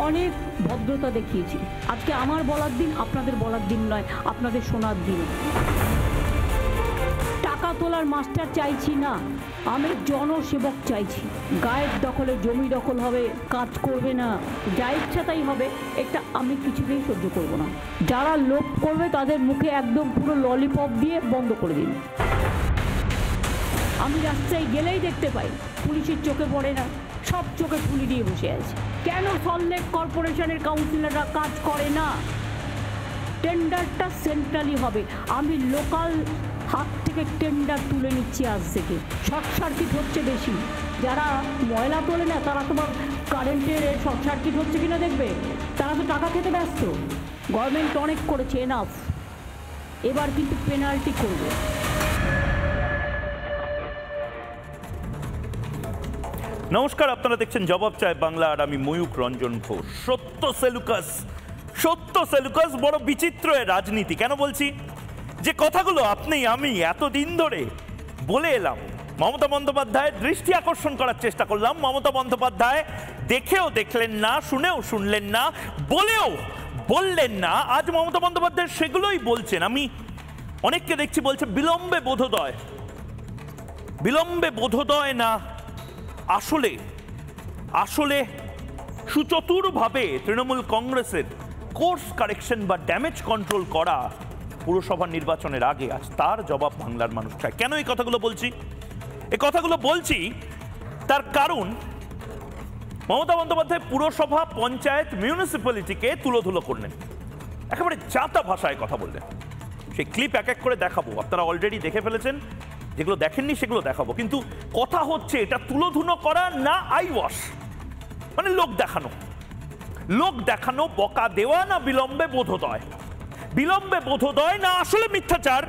অনেক ভদ্রতা দেখিয়েছি। আজকে আমার বলার দিন, আপনাদের বলার দিন নয়, আপনাদের শোনার দিন। টাকা তোলার মাস্টার চাইছি না, আমি জনসেবক চাইছি। গায়ের দখলে জমি দখল হবে, কাজ করবে না, যা ইচ্ছা তাই হবে, এটা আমি কিছুতেই সহ্য করব না। যারা লোভ করবে তাদের মুখে একদম পুরো ললিপপ দিয়ে বন্ধ করে দিন। আমি রাস্তায় গেলেই দেখতে পাই পুলিশের চোখে পড়ে না, সব চোখে ফুলি দিয়ে বসে আছে। কেন সল্টলেক কর্পোরেশনের কাউন্সিলররা কাজ করে না? টেন্ডারটা সেন্ট্রালি হবে, আমি লোকাল হাত থেকে টেন্ডার তুলে নিচ্ছি আজ থেকে। শর্ট সার্কিট হচ্ছে বেশি, যারা ময়লা তোলে না তারা তোমার কারেন্টের শর্ট সার্কিট হচ্ছে কিনা দেখবে, তারা তো টাকা খেতে ব্যস্ত। গভর্নমেন্ট অনেক করেছে, এনাফ, এবার কিন্তু পেনাল্টি করবে। নমস্কার, আপনারা দেখছেন জবাব চায় বাংলা, আর আমি ময়ূক রঞ্জন ঘোষ। সত্য সেলুকাস বড় বিচিত্র রাজনীতি। কেন বলছি? যে কথাগুলো আমি এতদিন ধরে বলে এলাম, মমতা বন্দ্যোপাধ্যায়ের দৃষ্টি আকর্ষণ করার চেষ্টা করলাম, মমতা বন্দ্যোপাধ্যায় দেখেও দেখলেন না, শুনেও শুনলেন না, বলেও বললেন না। আজ মমতা বন্দ্যোপাধ্যায় সেগুলোই বলছেন। আমি অনেককে দেখছি বলছে বিলম্বে বোধোদয় না, আসলে সুচতুরভাবে তৃণমূল কংগ্রেসের কোর্স কারেকশন বা ড্যামেজ কন্ট্রোল করা পুরসভা নির্বাচনের আগে। আজ তার জবাব বাংলার মানুষ চায়। কেন এই কথাগুলো বলছি? এই কথাগুলো বলছি তার কারণ, মমতা বন্দ্যোপাধ্যায় পুরসভা, পঞ্চায়েত, মিউনিসিপ্যালিটিকে তুলোধুলো করলেন, একেবারে জাতা ভাষায় কথা বললেন। সেই ক্লিপ এক এক করে দেখাবো, আপনারা অলরেডি দেখে ফেলেছেন। যেগুলো দেখেননি সেগুলো দেখাবো। কিন্তু কথা হচ্ছে এটা তুলোধুলো করা না আই ওয়াশ, মানে লোক দেখানো, বকা দেওয়া, না বিলম্বে বোধোদয় না আসলে মিথ্যাচার।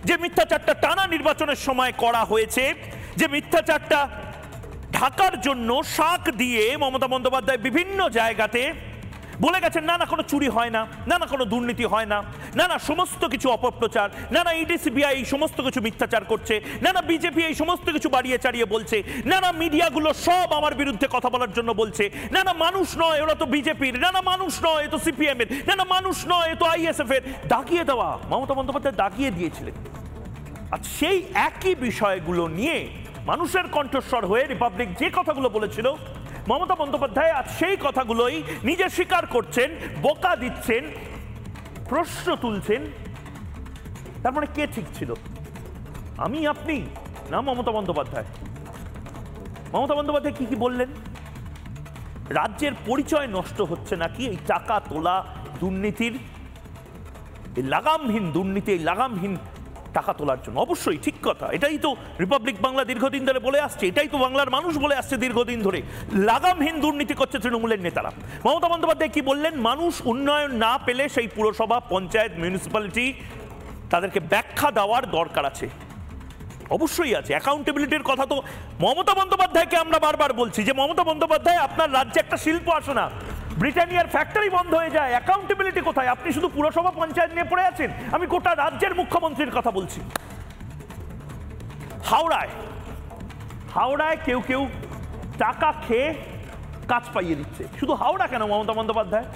যে মিথ্যাচারটা টানা নির্বাচনের সময় করা হয়েছে, যে মিথ্যাচারটা ঢাকার জন্য শাক দিয়ে মমতা বন্দ্যোপাধ্যায় বিভিন্ন জায়গাতে বলে গেছেন না কোনো চুরি হয় না, না কোনো দুর্নীতি হয় না, না সমস্ত কিছু অপপ্রচার, না ইডি সিবিআই এই সমস্ত কিছু মিথ্যাচার করছে, না বিজেপি এই সমস্ত কিছু বাড়িয়ে চাড়িয়ে বলছে, না মিডিয়াগুলো সব আমার বিরুদ্ধে কথা বলার জন্য বলছে, না মানুষ নয় ওরা তো বিজেপির, না মানুষ নয় এ তো সিপিএম এর, না মানুষ নয় এ তো আইএসএফ এর। দাগিয়ে দেওয়া, মমতা বন্দ্যোপাধ্যায় দাগিয়ে দিয়েছিলেন। আর সেই একই বিষয়গুলো নিয়ে মানুষের কণ্ঠস্বর হয়ে রিপাবলিক যে কথাগুলো বলেছিল, মমতা বন্দ্যোপাধ্যায় আজ সেই কথাগুলোই নিজে স্বীকার করছেন, বকা দিচ্ছেন, প্রশ্ন তুলছেন। তার মানে কে ঠিক ছিল? আমি, আপনি, না মমতা বন্দ্যোপাধ্যায়? মমতা বন্দ্যোপাধ্যায় কি বললেন? রাজ্যের পরিচয় নষ্ট হচ্ছে নাকি এই টাকা তোলা দুর্নীতির, এই লাগামহীন দুর্নীতি, এই লাগামহীন টাকা তোলার জন্য। অবশ্যই ঠিক কথা, এটাই তো রিপাবলিক বাংলা দীর্ঘদিন ধরে বলে আসছে, এটাই তো বাংলার মানুষ বলে আসছে দীর্ঘদিন ধরে। লাগামহীন দুর্নীতি করছে তৃণমূলের নেতারা। মমতা বন্দ্যোপাধ্যায় কি বললেন? মানুষ উন্নয়ন না পেলে সেই পুরসভা, পঞ্চায়েত, মিউনিসিপ্যালিটি তাদেরকে ব্যাখ্যা দেওয়ার দরকার আছে। অবশ্যই আছে। অ্যাকাউন্টেবিলিটির কথা তো মমতা বন্দ্যোপাধ্যায়কে আমরা বারবার বলছি যে মমতা বন্দ্যোপাধ্যায়, আপনার রাজ্যে একটা শিল্প আসে না, ব্রিটানিয়ার ফ্যাক্টরি বন্ধ হয়ে যায়, অ্যাকাউন্টেবিলিটি কোথায়? আপনি শুধু পুরসভা, পঞ্চায়েত নিয়ে পড়ে আছেন। আমি গোটা রাজ্যের মুখ্যমন্ত্রীর কথা বলছি। হাওড়ায় কেউ টাকা খেয়ে কাজ পাইয়ে দিচ্ছে। শুধু হাওড়া কেন মমতা বন্দ্যোপাধ্যায়?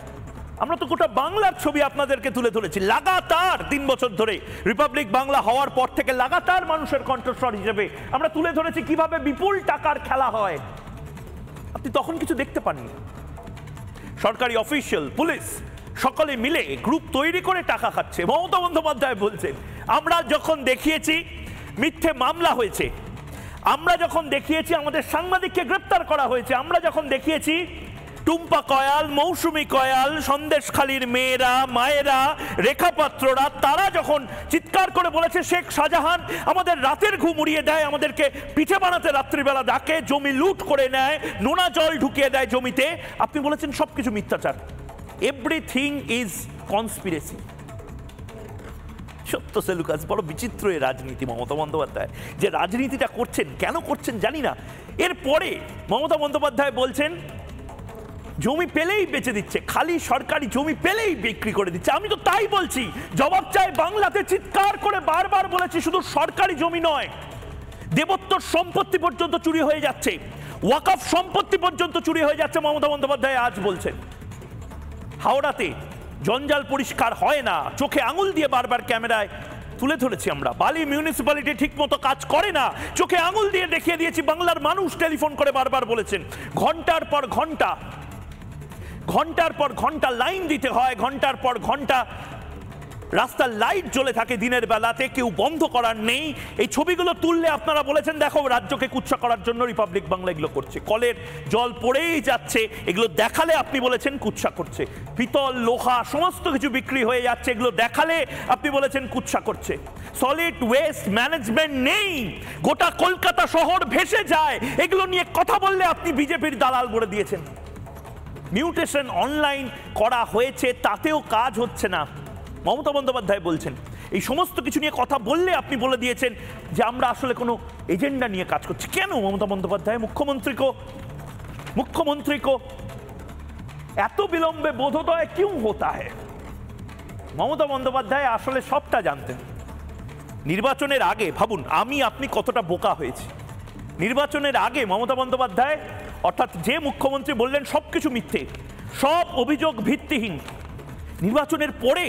আমরা তো গোটা বাংলার ছবি আপনাদেরকে তুলে ধরেছি লাগাতার 3 বছর ধরে। রিপাবলিক বাংলা হওয়ার পর থেকে লাগাতার মানুষের কণ্ঠস্বর হিসেবে আমরা তুলে ধরেছি কিভাবে বিপুল টাকার খেলা হয়। আপনি তখন কিছু দেখতে পাননি। সরকারি অফিসিয়াল, পুলিশ সকলে মিলে গ্রুপ তৈরি করে টাকা খাচ্ছে। মমতা বন্দ্যোপাধ্যায় বলছেন, আমরা যখন দেখিয়েছি মিথ্যে মামলা হয়েছে, আমরা যখন দেখিয়েছি আমাদের সাংবাদিককে গ্রেপ্তার করা হয়েছে, আমরা যখন দেখিয়েছি টুম্পা কয়াল, মৌসুমী কয়াল, সন্দেশখালীর মেয়েরা, মায়েরা, রেখাপাত্ররা, তারা যখন চিৎকার করে বলেছে শেখ শাহজাহান আমাদের রাতের ঘুম উড়িয়ে দেয়, আমাদেরকে পিঠে বানাতে রাত্রিবেলা ডাকে, জমি লুট করে নেয়, নোনা জল ঢুকিয়ে দেয় জমিতে, আপনি বলেছেন সবকিছু মিথ্যাচার, এভরিথিং ইজ কনস্পিরেসি। সত্য সেলুকাস, বড় বিচিত্র এই রাজনীতি। মমতা বন্দ্যোপাধ্যায় যে রাজনীতিটা করছেন, কেন করছেন জানি না। এরপরে মমতা বন্দ্যোপাধ্যায় বলছেন জমি পেলেই বেচে দিচ্ছে, খালি সরকারি জমি পেলেই বিক্রি করে দিচ্ছে। আমি তো তাই বলছি, জবাব চাই বাংলাতে চিৎকার করে বারবার বলেছি, শুধু সরকারি জমি নয়, দেবোত্তর সম্পত্তি পর্যন্ত চুরি হয়ে যাচ্ছে, ওয়াকফ সম্পত্তি পর্যন্ত চুরি হয়ে যাচ্ছে। মমতা বন্দ্যোপাধ্যায় আজ বলছেন হাওড়াতে জঞ্জাল পরিষ্কার হয় না, চোখে আঙুল দিয়ে বারবার ক্যামেরায় তুলে ধরেছি আমরা। বালি মিউনিসিপ্যালিটি ঠিক মতো কাজ করে না, চোখে আঙুল দিয়ে দেখিয়ে দিয়েছি। বাংলার মানুষ টেলিফোন করে বারবার বলেছেন, ঘন্টার পর ঘন্টা লাইন দিতে হয়, ঘন্টার পর ঘন্টা রাস্তার লাইট জ্বলে থাকে দিনের বেলাতে, কেউ বন্ধ করার নেই। এই ছবিগুলো তুললে আপনারা বলেছেন দেখো রাজ্যকে কুৎসা করার জন্য রিপাবলিক বাংলা এগুলো করছে, কলের জল পড়েই যাচ্ছে, এগুলো দেখালে আপনি বলেছেন কুৎসা করছে। পিতল লোহা সমস্ত কিছু বিক্রি হয়ে যাচ্ছে, এগুলো দেখালে আপনি বলেছেন কুৎসা করছে। সলিড ওয়েস্ট ম্যানেজমেন্ট নেই, গোটা কলকাতা শহর ভেসে যায়, এগুলো নিয়ে কথা বললে আপনি বিজেপির দালাল বলে দিয়েছেন। মিউটেশন অনলাইন করা হয়েছে, তাতেও কাজ হচ্ছে না, মমতা বন্দ্যোপাধ্যায় বলছেন। এই সমস্ত কিছু নিয়ে কথা বললে আপনি বলে দিয়েছেন যে আমরা আসলে কোনো এজেন্ডা নিয়ে কাজ করছি। কেন মমতা বন্দ্যোপাধ্যায় মুখ্যমন্ত্রী কো এত বিলম্বে বোধোদয় কিউ হতা হ্যায়? মমতা বন্দ্যোপাধ্যায় আসলে সবটা জানতেন। নির্বাচনের আগে ভাবুন আমি আপনি কতটা বোকা হয়েছি। নির্বাচনের আগে মমতা বন্দ্যোপাধ্যায় অর্থাৎ যে মুখ্যমন্ত্রী বললেন সবকিছু মিথ্যে, সব অভিযোগ ভিত্তিহীন, নির্বাচনের পরে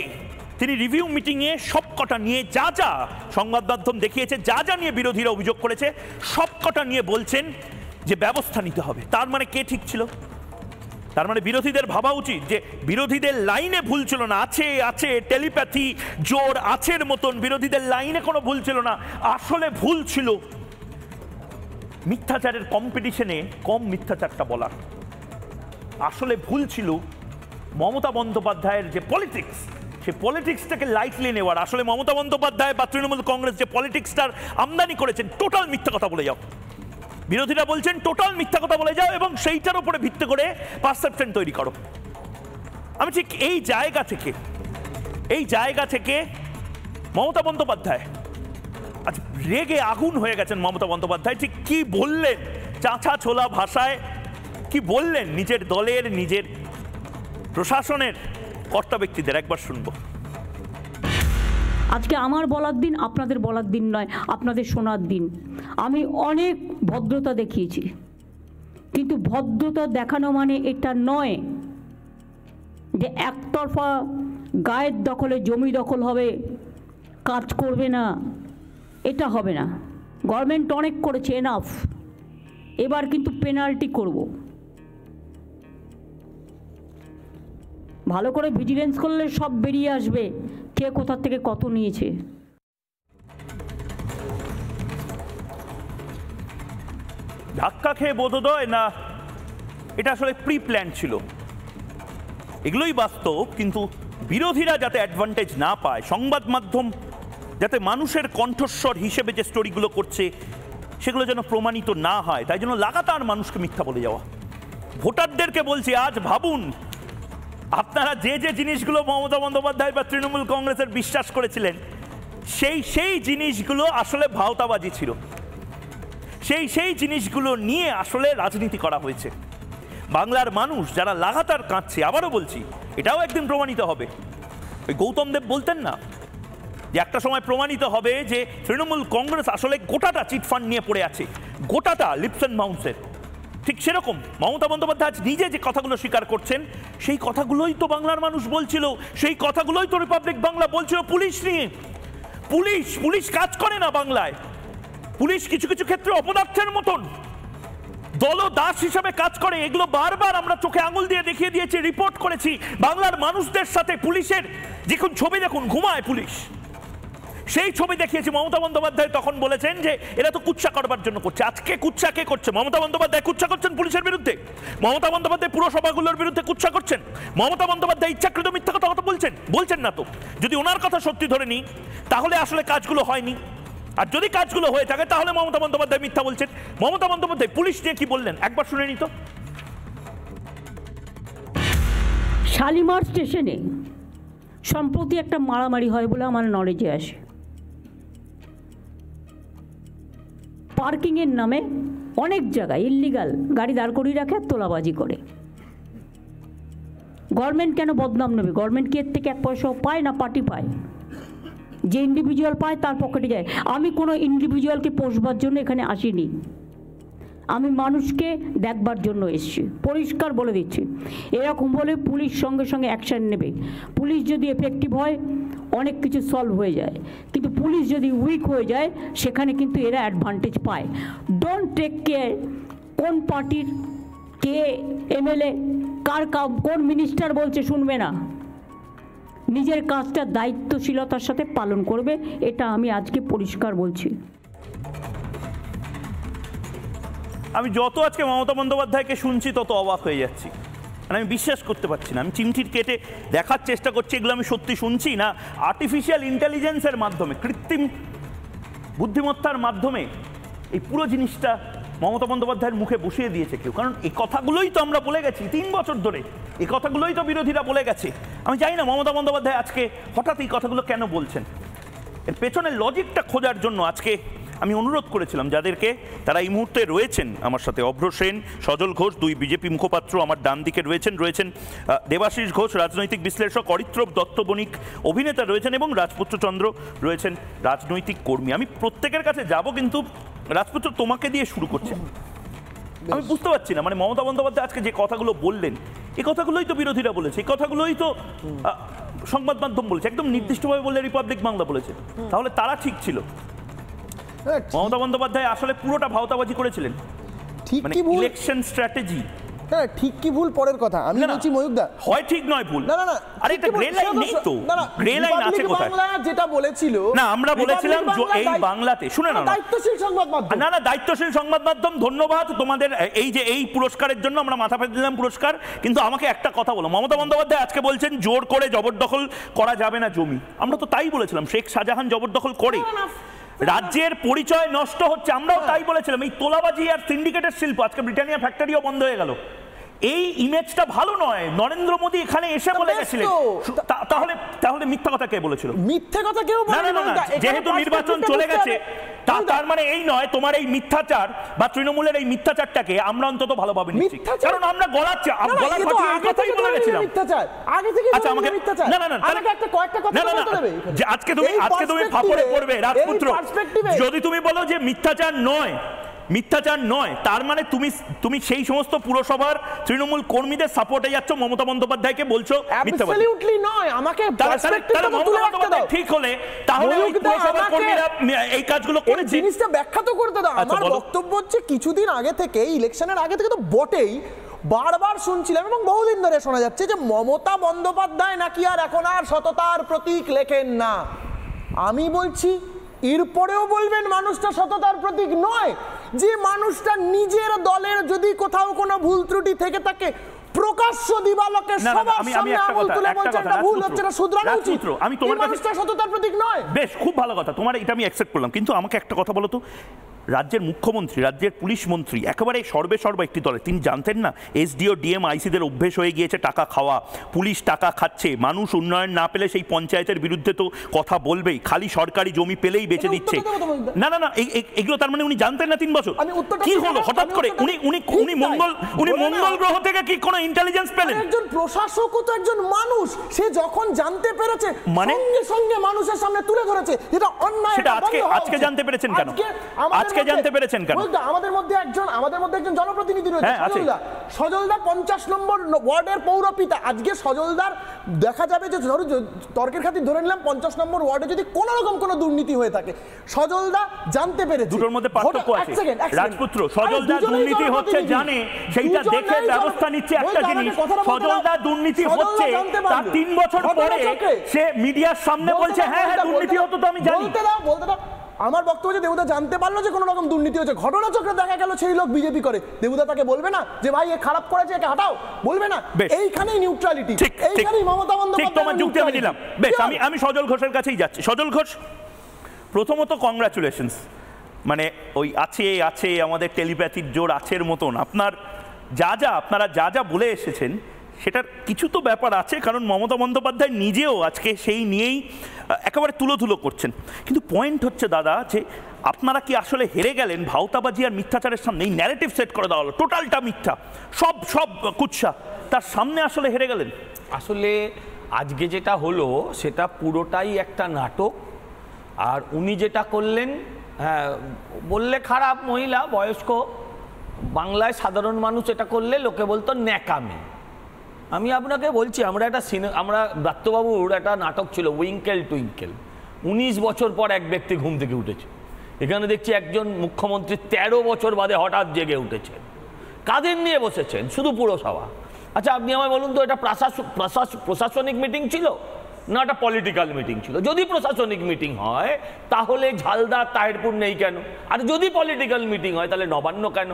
তিনি রিভিউ মিটিংয়ে সবকটা নিয়ে যা যা সংবাদ মাধ্যম দেখিয়েছে, যা যা নিয়ে বিরোধীরা অভিযোগ করেছে সবকটা নিয়ে বলছেন যে ব্যবস্থা নিতে হবে। তার মানে কে ঠিক ছিল? তার মানে বিরোধীদের ভাবা উচিত যে বিরোধীদের লাইনে ভুল ছিল না। আছে টেলিপ্যাথি জোর আছের মতন, বিরোধীদের লাইনে কোনো ভুল ছিল না, আসলে ভুল ছিল মিথ্যাচারের কম্পিটিশনে কম মিথ্যাচারটা বলার। আসলে ভুল ছিল মমতা বন্দ্যোপাধ্যায়ের যে পলিটিক্স, সে পলিটিক্সটাকে লাইটলি নেওয়ার। আসলে মমতা বন্দ্যোপাধ্যায় বা তৃণমূল কংগ্রেস যে পলিটিক্সটার আমদানি করেছেন, টোটাল মিথ্যা কথা বলে যাও। বিরোধীরা বলছেন টোটাল মিথ্যা কথা বলে যাও এবং সেইটার উপরে ভিত্তি করে পারসেপশন তৈরি করো। আমি ঠিক এই জায়গা থেকে মমতা বন্দ্যোপাধ্যায় আজ রেগে আগুন হয়ে গেছেন। মমতা বন্দ্যোপাধ্যায় ঠিক কি বললেন, চাঁচা ছোলা ভাষায় কি বললেন নিজের দলের, নিজের প্রশাসনের কর্তা ব্যক্তিদের, একবার শুনবো। আজকে আমার বলার দিন, আপনাদের বলার দিন নয়, আপনাদের শোনার দিন। আমি অনেক ভদ্রতা দেখিয়েছি, কিন্তু ভদ্রতা দেখানো মানে এটা নয় যে একতরফা গায়ের দখলে জমি দখল হবে, কাজ করবে না, এটা হবে না। গভর্নমেন্ট অনেক করেছে, এনাফ। এবার কিন্তু পেনাল্টি করব। ভালো করে ভিজিলেন্স করলে সব বেরিয়ে আসবে কে কোথা থেকে কত নিয়েছে। ধাক্কা খেয়ে বোধোদয় না এটা আসলে প্রি প্ল্যান ছিল, এগুলোই বাস্তব। কিন্তু বিরোধীরা যাতে অ্যাডভান্টেজ না পায়, সংবাদ মাধ্যম যাতে মানুষের কণ্ঠস্বর হিসেবে যে স্টোরিগুলো করছে সেগুলো যেন প্রমাণিত না হয়, তাই জন্য লাগাতার মানুষকে মিথ্যা বলে যাওয়া। ভোটারদেরকে বলছি, আজ ভাবুন আপনারা যে যে জিনিসগুলো মমতা বন্দ্যোপাধ্যায় বা তৃণমূল কংগ্রেসের বিশ্বাস করেছিলেন, সেই জিনিসগুলো আসলে ভাওতাবাজি ছিল। সেই জিনিসগুলো নিয়ে আসলে রাজনীতি করা হয়েছে। বাংলার মানুষ যারা লাগাতার কাঁদছে, আবারও বলছি এটাও একদিন প্রমাণিত হবে। ওই গৌতম দেব বলতেন না যে একটা সময় প্রমাণিত হবে যে তৃণমূল কংগ্রেস আসলে গোটাটা চিটফান্ড নিয়ে পড়ে আছে, গোটাটা লিপস অ্যান্ড মাউন্টসের। ঠিক সেরকম মমতা বন্দ্যোপাধ্যায় নিজে যে কথাগুলো স্বীকার করছেন, সেই কথাগুলোই তো বাংলার মানুষ বলছিল, সেই কথাগুলোই তো রিপাবলিক বাংলা বলছিল পুলিশ নিয়ে। পুলিশ কাজ করে না বাংলায়, পুলিশ কিছু কিছু ক্ষেত্রে অপদার্থের মতন দলদাস হিসাবে কাজ করে। এগুলো বারবার আমরা চোখে আঙুল দিয়ে দেখিয়ে দিয়েছি, রিপোর্ট করেছি। বাংলার মানুষদের সাথে পুলিশের যখন ছবি দেখুন, ঘুমায় পুলিশ, সেই ছবি দেখিয়েছি। মমতা বন্দ্যোপাধ্যায় তখন বলেছেন যে এরা তো কুৎসা করবার জন্য করছে। আজকে কুৎসা কে করছে? মমতা বন্দ্যোপাধ্যায় কুৎসা করছেন পুলিশের বিরুদ্ধে। মমতা বন্দ্যোপাধ্যায় পুরসভাগুলোর বিরুদ্ধে কুৎসা করছেন। মমতা বন্দ্যোপাধ্যায় ইচ্ছাকৃত মিথ্যা কথা বলছেন না তো। যদি ওনার কথা সত্যি ধরে নিই, তাহলে আসলে কাজগুলো হয়নি। আর যদি কাজগুলো হয়ে থাকে তাহলে মমতা বন্দ্যোপাধ্যায় মিথ্যা বলছেন। মমতা বন্দ্যোপাধ্যায় পুলিশ নিয়ে কি বললেন একবার শুনে নিত। শালিমার স্টেশনে সম্প্রতি একটা মারামারি হয় বলে আমার নলেজে আসে। পার্কিংয়ের নামে অনেক জায়গায় ইল্লিগাল গাড়ি দাঁড় করিয়ে রাখে আর তোলাবাজি করে। গভর্নমেন্ট কেন বদনাম নেবে? গভর্নমেন্ট কি এর থেকে এক পয়সাও পায় না? পার্টি পায়। যে ইন্ডিভিজুয়াল পায় তার পকেটে যায়। আমি কোনো ইন্ডিভিজুয়ালকে পোষবার জন্য এখানে আসিনি। আমি মানুষকে দেখবার জন্য এসেছি, পরিষ্কার বলে দিচ্ছি। এরকম বলে পুলিশ সঙ্গে সঙ্গে অ্যাকশান নেবে। পুলিশ যদি এফেক্টিভ হয় অনেক কিছু সলভ হয়ে যায়, কিন্তু পুলিশ যদি উইক হয়ে যায় সেখানে কিন্তু এরা অ্যাডভান্টেজ পায়। ডোন্ট টেক কেয়ার কোন পার্টির কে এমএলএ কার কোন মিনিস্টার বলছে শুনবে না, নিজের কাজটা দায়িত্বশীলতার সাথে পালন করবে, এটা আমি আজকে পরিষ্কার বলছি। আমি যত আজকে মমতা বন্দ্যোপাধ্যায়কে শুনছি তত অবাক হয়ে যাচ্ছি, মানে আমি বিশ্বাস করতে পারছি না। আমি চিমটির কেটে দেখার চেষ্টা করছি এগুলো আমি সত্যি শুনছি না আর্টিফিশিয়াল ইন্টেলিজেন্সের মাধ্যমে, কৃত্রিম বুদ্ধিমত্তার মাধ্যমে এই পুরো জিনিসটা মমতা বন্দ্যোপাধ্যায়ের মুখে বসিয়ে দিয়েছে কেউ। কারণ এই কথাগুলোই তো আমরা বলে গেছি 3 বছর ধরে, এই কথাগুলোই তো বিরোধীরা বলে গেছে। আমি জানি না মমতা বন্দ্যোপাধ্যায় আজকে হঠাৎ এই কথাগুলো কেন বলছেন, এর পেছনে লজিকটা খোঁজার জন্য আজকে আমি অনুরোধ করেছিলাম যাদেরকে, তারা এই মুহূর্তে রয়েছেন আমার সাথে, অভ্র সেন, সজল ঘোষ, 2 বিজেপি মুখপাত্র আমার ডান দিকে রয়েছেন দেবাশিস ঘোষ রাজনৈতিক বিশ্লেষক, অরিত্রপ দত্ত বণিক অভিনেতা রয়েছেন এবং রাজপুত্র চন্দ্র রয়েছেন রাজনৈতিক কর্মী। আমি প্রত্যেকের কাছে যাব, কিন্তু রাজপুত্র তোমাকে দিয়ে শুরু করছে। আমি বুঝতে পারছি না, মানে মমতা বন্দ্যোপাধ্যায় আজকে যে কথাগুলো বললেন এই কথাগুলোই তো বিরোধীরা বলেছে, এই কথাগুলোই তো সংবাদ মাধ্যম বলেছে, একদম নির্দিষ্টভাবে বললে রিপাবলিক বাংলা বলেছে। তাহলে তারা ঠিক ছিল? মমতা বন্দ্যোপাধ্যায় আসলে পুরোটা ভাওতাবাজি করেছিলেন, ঠিক মানে কি ভুল ইলেকশন স্ট্র্যাটেজি। হ্যাঁ, ঠিক কি ভুল পরের কথা, আমি বলছি ময়ূকদা হয় ঠিক নয় ভুল। না না না, আরে এটা গ্রে লাইন নেই তো, গ্রে লাইন আছে কোথায়? বাংলা যেটা বলেছিল, না আমরা বলেছিলাম এই বাংলাতে, শুনে না, দায়িত্বশীল সংবাদ মাধ্যম, না না দায়িত্বশীল সংবাদ মাধ্যম, ধন্যবাদ তোমাদের এই যে এই পুরস্কারের জন্য আমরা মাথা পেতে দিলাম পুরস্কার। কিন্তু আমাকে একটা কথা বলো, মমতা বন্দ্যোপাধ্যায় আজকে বলছেন জোর করে জবরদখল করা যাবে না জমি। আমরা তো তাই বলেছিলাম, শেখ শাহজাহান জবরদখল করে রাজ্যের পরিচয় নষ্ট হচ্ছে, আমরাও তাই বলেছিলাম। এই তোলাবাজি আর সিন্ডিকেটের শিল্প, আজকে ব্রিটানিয়া ফ্যাক্টরিও বন্ধ হয়ে গেল, এই ইমেজটা ভালো নয়। নরেন্দ্র মোদী এখানে এসে বলে গেছিলেন, তাহলে মিথ্যা কথা কে বলেছিল? মিথ্যে কথা কেউ বলেনি। না, যেহেতু নির্বাচন চলে গেছে তার মানে এই নয় তোমার এই মিথ্যাচার বা তৃণমূলের এই মিথ্যাচারটাকে আমরা অন্তত ভালোভাবে নিচ্ছি, কারণ আমরা গলাচ্ছি এই কথাই বলে গেছিলাম। আগে থেকে আচ্ছা আমাকে আজকে তুমি ফাপড়ে পড়বে রাজপুত্র, যদি তুমি বলো যে মিথ্যাচার নয়, তার মানে তুমি সেই সমস্ত পুরসভার তৃণমূল কর্মীদের সাপোর্টে যাচ্ছ, মমতা বন্দ্যোপাধ্যায়কে বলছো মিথ্যাবাদী। অ্যাবসলিউটলি নয়, আমাকে পার্সপেক্টিভটা তুলে রাখতে দাও। ঠিক হলে তাহলে ওই পুরসভার কর্মীরা এই কাজগুলো করেছে, জিনিসটা ব্যাখ্যা তো করতে দাও। আমার বক্তব্য হচ্ছে কিছুদিন আগে থেকে, ইলেকশনের আগে থেকে তো বটেই বারবার শুনছিলাম এবং বহুদিন ধরে শোনা যাচ্ছে যে মমতা বন্দ্যোপাধ্যায় নাকি আর এখন আর সততার প্রতীক লেখেন না। আমি বলছি এরপরেও বলবেন মানুষটা সততার প্রতীক নয়? যে মানুষটা নিজের দলের যদি কোথাও কোনো ভুল ত্রুটি থেকে থাকে প্রকাশ্য দিবালোকে সবার সামনে আঙুল তুলে বলছেন এটা ভুল হচ্ছে, না শুধরানো উচিত, আমি তোমার কাছে মানুষটা সততার প্রতীক নয়। বেশ, খুব ভালো কথা, তোমার এটা আমি অ্যাকসেপ্ট করলাম। কিন্তু আমাকে একটা কথা বলো তো, রাজ্যের মুখ্যমন্ত্রী, রাজ্যের পুলিশ মন্ত্রী একেবারে সর্বে একটি দলে, তিনি জানতেন না এসডিও ডিএম আইসিদের অভ্যেস হয়ে গিয়েছে টাকা খাওয়া, পুলিশ টাকা খাচ্ছে, মানুষ উন্নয়ন না পেলে সেই পঞ্চায়েতের বিরুদ্ধে তো কথা বলবেই, খালি সরকারি জমি পেলেই বেচে দিচ্ছে। না এগুলো তার মানে উনি জানতেন না 3 বছর? কি হলো হঠাৎ করে? উনি মঙ্গল গ্রহ থেকে কি কোনো ইন্টেলিজেন্স পেলেন? একজন প্রশাসকও তো একজন মানুষ, সে যখন জানতে পেরেছে মানে সঙ্গে মানুষের সামনে তুলে ধরেছে এটা অন্যায়। সেটা আজকে জানতে পেরেছেন কেন? আজকে জানতে পেরেছেন কেন? আমাদের মধ্যে একজন জনপ্রতিনিধি রয়েছে সজলদা 50 নম্বর ওয়ার্ডের পৌরপিতা। আজকে সজলদার দেখা যাবে যে তর্কের খাতির ধরে নিলাম 50 নম্বর ওয়ার্ডে যদি কোনো রকম কোনো দুর্নীতি হয়ে থাকে, সজলদা জানতে পেরেছে। দুটোর মধ্যে পার্থক্য আছে রাজপুত্র। সজলদা দুর্নীতি হচ্ছে জানে, সেইটা দেখে ব্যবস্থা নিচ্ছে একটা জিনিস। সজলদা দুর্নীতি হচ্ছে তার 3 বছর পরে সে মিডিয়ার সামনে বলছে হ্যাঁ দুর্নীতি হতো তো আমি জানি। বলতে দাও। আমার বক্তব্য যে দেবুদা জানতে পারলো যে কোনো রকম দুর্নীতি হচ্ছে, ঘটনাচক্রে দেখা গেল সেই লোক বিজেপি করে, দেবুদা তাকে বলবে না যে ভাই এ খারাপ করেছে একে হটাও? বলবে না? এইখানেই নিউট্রালিটি, এইখানেই মমতা বন্দ্যোপাধ্যায়। তোমার যুক্তি আমি দিলাম। বেশ, আমি সজল ঘোষের কাছেই যাচ্ছি। সজল ঘোষ, প্রথমত কংগ্রাচুলেশনস, মানে ওই আছে আমাদের টেলিপ্যাথির জোর আছের মতন আপনারা যা বলে এসেছেন সেটার কিছু তো ব্যাপার আছে, কারণ মমতা বন্দ্যোপাধ্যায় নিজেও আজকে সেই নিয়েই একেবারে তুলো করছেন। কিন্তু পয়েন্ট হচ্ছে দাদা যে আপনারা কি আসলে হেরে গেলেন ভাওতাবাজি আর মিথ্যাচারের সামনে? এই ন্যারেটিভ সেট করে দেওয়া হলো, টোটালটা মিথ্যা, সব কুৎসা, তার সামনে আসলে হেরে গেলেন। আসলে আজকে যেটা হলো সেটা পুরোটাই একটা নাটক। আর উনি যেটা করলেন, হ্যাঁ বললে খারাপ, মহিলা বয়স্ক, বাংলায় সাধারণ মানুষ এটা করলে লোকে বলতো ন্যাকামি। আমি আপনাকে বলছি, আমরা দত্তবাবুর একটা নাটক ছিল উইঙ্কেল টুইঙ্কেল, 19 বছর পর এক ব্যক্তি ঘুম থেকে উঠেছে। এখানে দেখছি একজন মুখ্যমন্ত্রী 13 বছর বাদে হঠাৎ জেগে উঠেছেন। কাদের নিয়ে বসেছেন? শুধু পুরসভা। আচ্ছা আপনি আমায় বলুন তো, এটা প্রশাসনিক মিটিং ছিল না এটা পলিটিক্যাল মিটিং ছিল? যদি প্রশাসনিক মিটিং হয় তাহলে ঝালদা তাহিরপুর নেই কেন? আর যদি পলিটিক্যাল মিটিং হয় তাহলে নবান্ন কেন?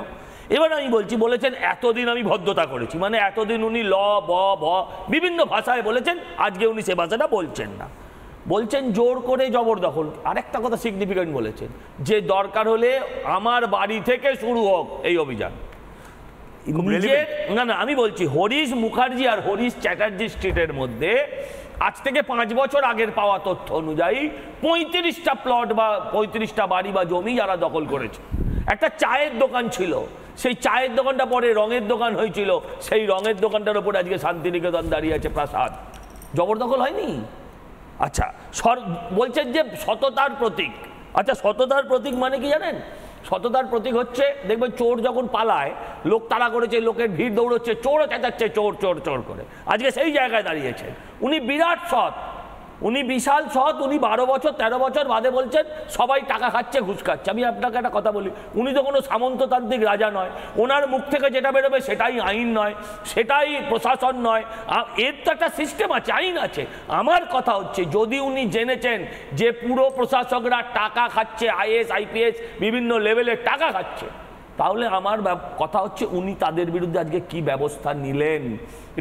এবার আমি বলেছেন এতদিন আমি ভদ্রতা করেছি, মানে এতদিন উনি ল ব ভ বিভিন্ন ভাষায় বলেছেন, আজকে উনি সে ভাষাটা বলছেন না, বলছেন জোর করে জবরদখল। আরেকটা কথা সিগনিফিকেন্ট বলেছেন, যে দরকার হলে আমার বাড়ি থেকে শুরু হোক এই অভিযান। না আমি বলছি হরিশ মুখার্জি আর হরিশ চ্যাটার্জি স্ট্রিটের মধ্যে আজ থেকে 5 বছর আগের পাওয়া তথ্য অনুযায়ী 35টা প্লট বা 35টা বাড়ি বা জমি যারা দখল করেছে। একটা চায়ের দোকান ছিল, সেই চায়ের দোকানটা পরে রঙের দোকান হয়েছিল, সেই রঙের দোকানটার উপর আজকে শান্তিনিকেতন দাঁড়িয়ে আছে, প্রাসাদ। জবরদখল হয়নি? আচ্ছা বলছেন যে সততার প্রতীক। আচ্ছা সততার প্রতীক মানে কি জানেন? সততার প্রতীক হচ্ছে, দেখবেন চোর যখন পালায় লোক তাড়া করেছে, লোকের ভিড় দৌড়চ্ছে, চোরও চেঁচাচ্ছে চোর চোর চোর করে, আজকে সেই জায়গায় দাঁড়িয়েছেন। উনি বিরাট সৎ, উনি বিশাল সৎ। উনি 12 বছর 13 বছর বাদে বলছেন সবাই টাকা খাচ্ছে ঘুষ খাচ্ছে। আমি আপনাকে একটা কথা বলি, উনি তো কোনো সামন্ততান্ত্রিক রাজা নয়, ওনার মুখ থেকে যেটা বেরোবে সেটাই আইন নয়, সেটাই প্রশাসন নয়, এর তো একটা সিস্টেম আছে, আইন আছে। আমার কথা হচ্ছে যদি উনি জেনেছেন যে পুরো প্রশাসকরা টাকা খাচ্ছে, IAS IPS বিভিন্ন লেভেলের টাকা খাচ্ছে, তাহলে আমার কথা হচ্ছে উনি তাদের বিরুদ্ধে আজকে কি ব্যবস্থা নিলেন?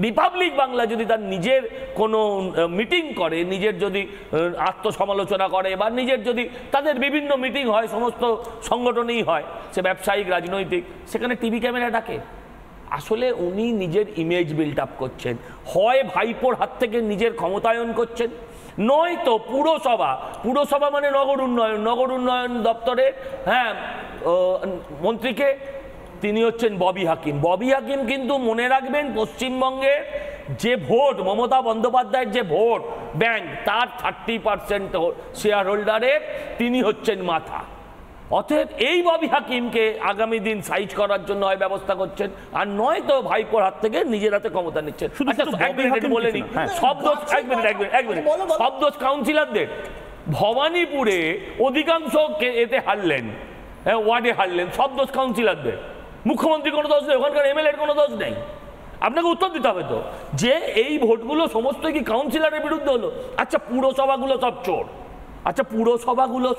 রিপাবলিক বাংলা যদি তার নিজের কোনো মিটিং করে, নিজের যদি আত্মসমালোচনা করে, বা নিজের যদি তাদের বিভিন্ন মিটিং হয়, সমস্ত সংগঠনেই হয়, সে ব্যবসায়িক রাজনৈতিক, সেখানে টিভি ক্যামেরা ডাকে। আসলে উনি নিজের ইমেজ বিল্ড আপ করছেন, হয় ভাইপোর হাত থেকে নিজের ক্ষমতায়ন করছেন, নয়তো পুরসভা মানে নগর উন্নয়ন দপ্তরে মন্ত্রীকে, তিনি হচ্ছেন ববি হাকিম। কিন্তু মনে রাখবেন, পশ্চিমবঙ্গে যে ভোট, মমতা বন্দ্যোপাধ্যায়ের যে ভোট ব্যাংক, তার 30% শেয়ার হোল্ডারের তিনি হচ্ছেন মাথা। অতএব এই ববি হাকিমকে আগামী দিন সাইজ করার জন্য হয় ব্যবস্থা করছেন, আর নয় তো ভাইপোর হাত থেকে নিজের হাতে ক্ষমতা নিচ্ছেন। বলেনি সব দোষ কাউন্সিলরদের। ভবানীপুরে অধিকাংশ এতে হারলেন, ওয়ার্ডে হারলেন, সব দোষ কাউন্সিলরদের। মুখ্যমন্ত্রী কোনো দোষ নেই, ওখানকার MLA-র কোনো দোষ নেই। আপনাকে উত্তর দিতে হবে তো, যে এই ভোটগুলো সমস্ত কি কাউন্সিলরের বিরুদ্ধে হলো? আচ্ছা পুরসভাগুলো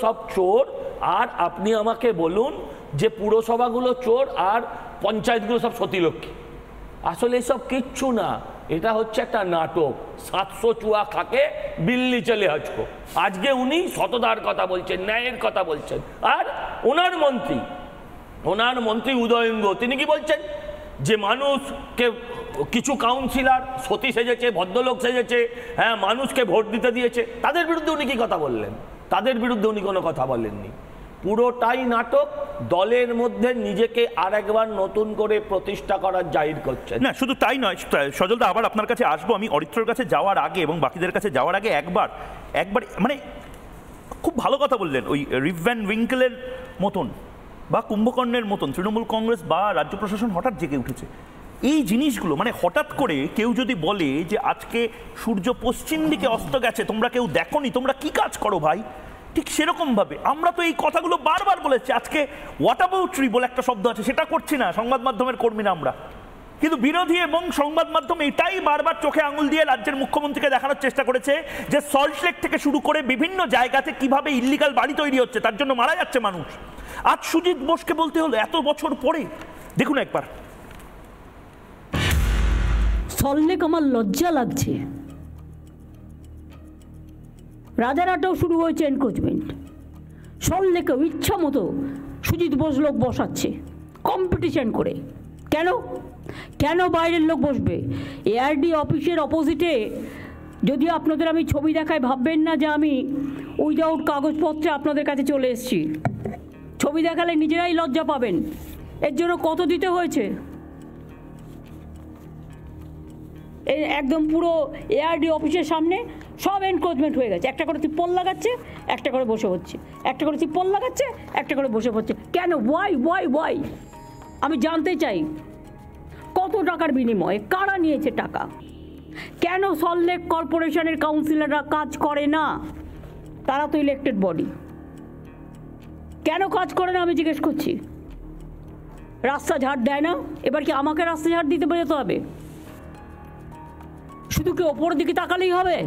সব চোর, আর আপনি আমাকে বলুন যে পুরসভাগুলো চোর আর পঞ্চায়েতগুলো সব সতীলক্ষ্মী। আসলে এসব কিচ্ছু না, এটা হচ্ছে একটা নাটক। 700 চুয়া খাকে বিল্লি চলে হজকো। আজকে উনি সততার কথা বলছেন, ন্যায়ের কথা বলছেন, আর ওনার মন্ত্রী উদয়ঙ্গ তিনি কি বলছেন? যে মানুষকে কিছু কাউন্সিলর সতী সেজেছে, ভদ্রলোক সেজেছে, মানুষকে ভোট দিতে দিয়েছে, তাদের বিরুদ্ধে উনি কি কথা বললেন? তাদের বিরুদ্ধে উনি কোনো কথা বলেননি। পুরোটাই নাটক। দলের মধ্যে নিজেকে আরেকবার নতুন করে প্রতিষ্ঠা করার জাহির করছেন। না শুধু তাই নয় সজলদা, আবার আপনার কাছে আসবো। আমি অরিত্রর কাছে যাওয়ার আগে এবং বাকিদের কাছে যাওয়ার আগে একবার মানে খুব ভালো কথা বললেন, ওই রিভ ভ্যান উইঙ্কেলের মতন বা কুম্ভকর্ণের মতন তৃণমূল কংগ্রেস বা রাজ্য প্রশাসন হঠাৎ জেগে উঠেছে। এই জিনিসগুলো মানে হঠাৎ করে কেউ যদি বলে যে আজকে সূর্য পশ্চিম দিকে অস্ত গেছে, তোমরা কেউ দেখোনি, তোমরা কি কাজ করো ভাই, ঠিক সেরকম ভাবে আমরা তো এই কথাগুলো বারবার বলেছি। আজকে হোয়াটঅ্যাবাউটরি বলে একটা শব্দ আছে, সেটা করছি না সংবাদ মাধ্যমের কর্মীরা আমরা, কিন্তু বিরোধী এবং সংবাদ মাধ্যম এটাই বারবার চোখে আঙুল দিয়ে রাজ্যের মুখ্যমন্ত্রীকে দেখানোর চেষ্টা করেছে যে সল্টলেক থেকে শুরু করে বিভিন্ন জায়গাতে কিভাবে ইল্লিগাল বাড়ি তৈরি হচ্ছে, তার জন্য মারা যাচ্ছে মানুষ। আজ সুজিত বোসকে বলতে হলো এত বছর পরে। দেখুন একবার। সল্টলেক আমার লজ্জা লাগছে, রাজারহাটেও শুরু হয়েছে এনক্রোচমেন্ট, সল্টলেকেও ইচ্ছা মতো সুজিত বোস লোক বসাচ্ছে কম্পিটিশন করে। কেন বাইরের লোক বসবে? ARD অফিসের অপোজিটে, যদিও আপনাদের আমি ছবি দেখাই ভাববেন না যে আমি উইদাউট কাগজপত্রে আপনাদের কাছে চলে এসেছি। ছবি দেখালে নিজেরাই লজ্জা পাবেন। এর জন্য কত দিতে হয়েছে? একদম পুরো ARD অফিসের সামনে সব এনক্রোচমেন্ট হয়ে গেছে। একটা করে তিপ্পল লাগাচ্ছে, একটা করে বসে হচ্ছে, একটা করে তিপ্পল লাগাচ্ছে, একটা করে বসে হচ্ছে। কেন? ওয়াই? আমি জানতে চাই কত টাকার বিনিময়ে কারা নিয়েছে টাকা, কেন সল্টলেক কর্পোরেশনের কাউন্সিলররা কাজ করে না? তারা তো ইলেক্টেড বডি, কেন কাজ করে না আমি জিজ্ঞেস করছি। রাস্তা ঝাড় দেয় না, এবার কি আমাকে রাস্তা ঝাড় দিতে যেতে হবে? শুধু কি ওপরের দিকে তাকালেই হবে?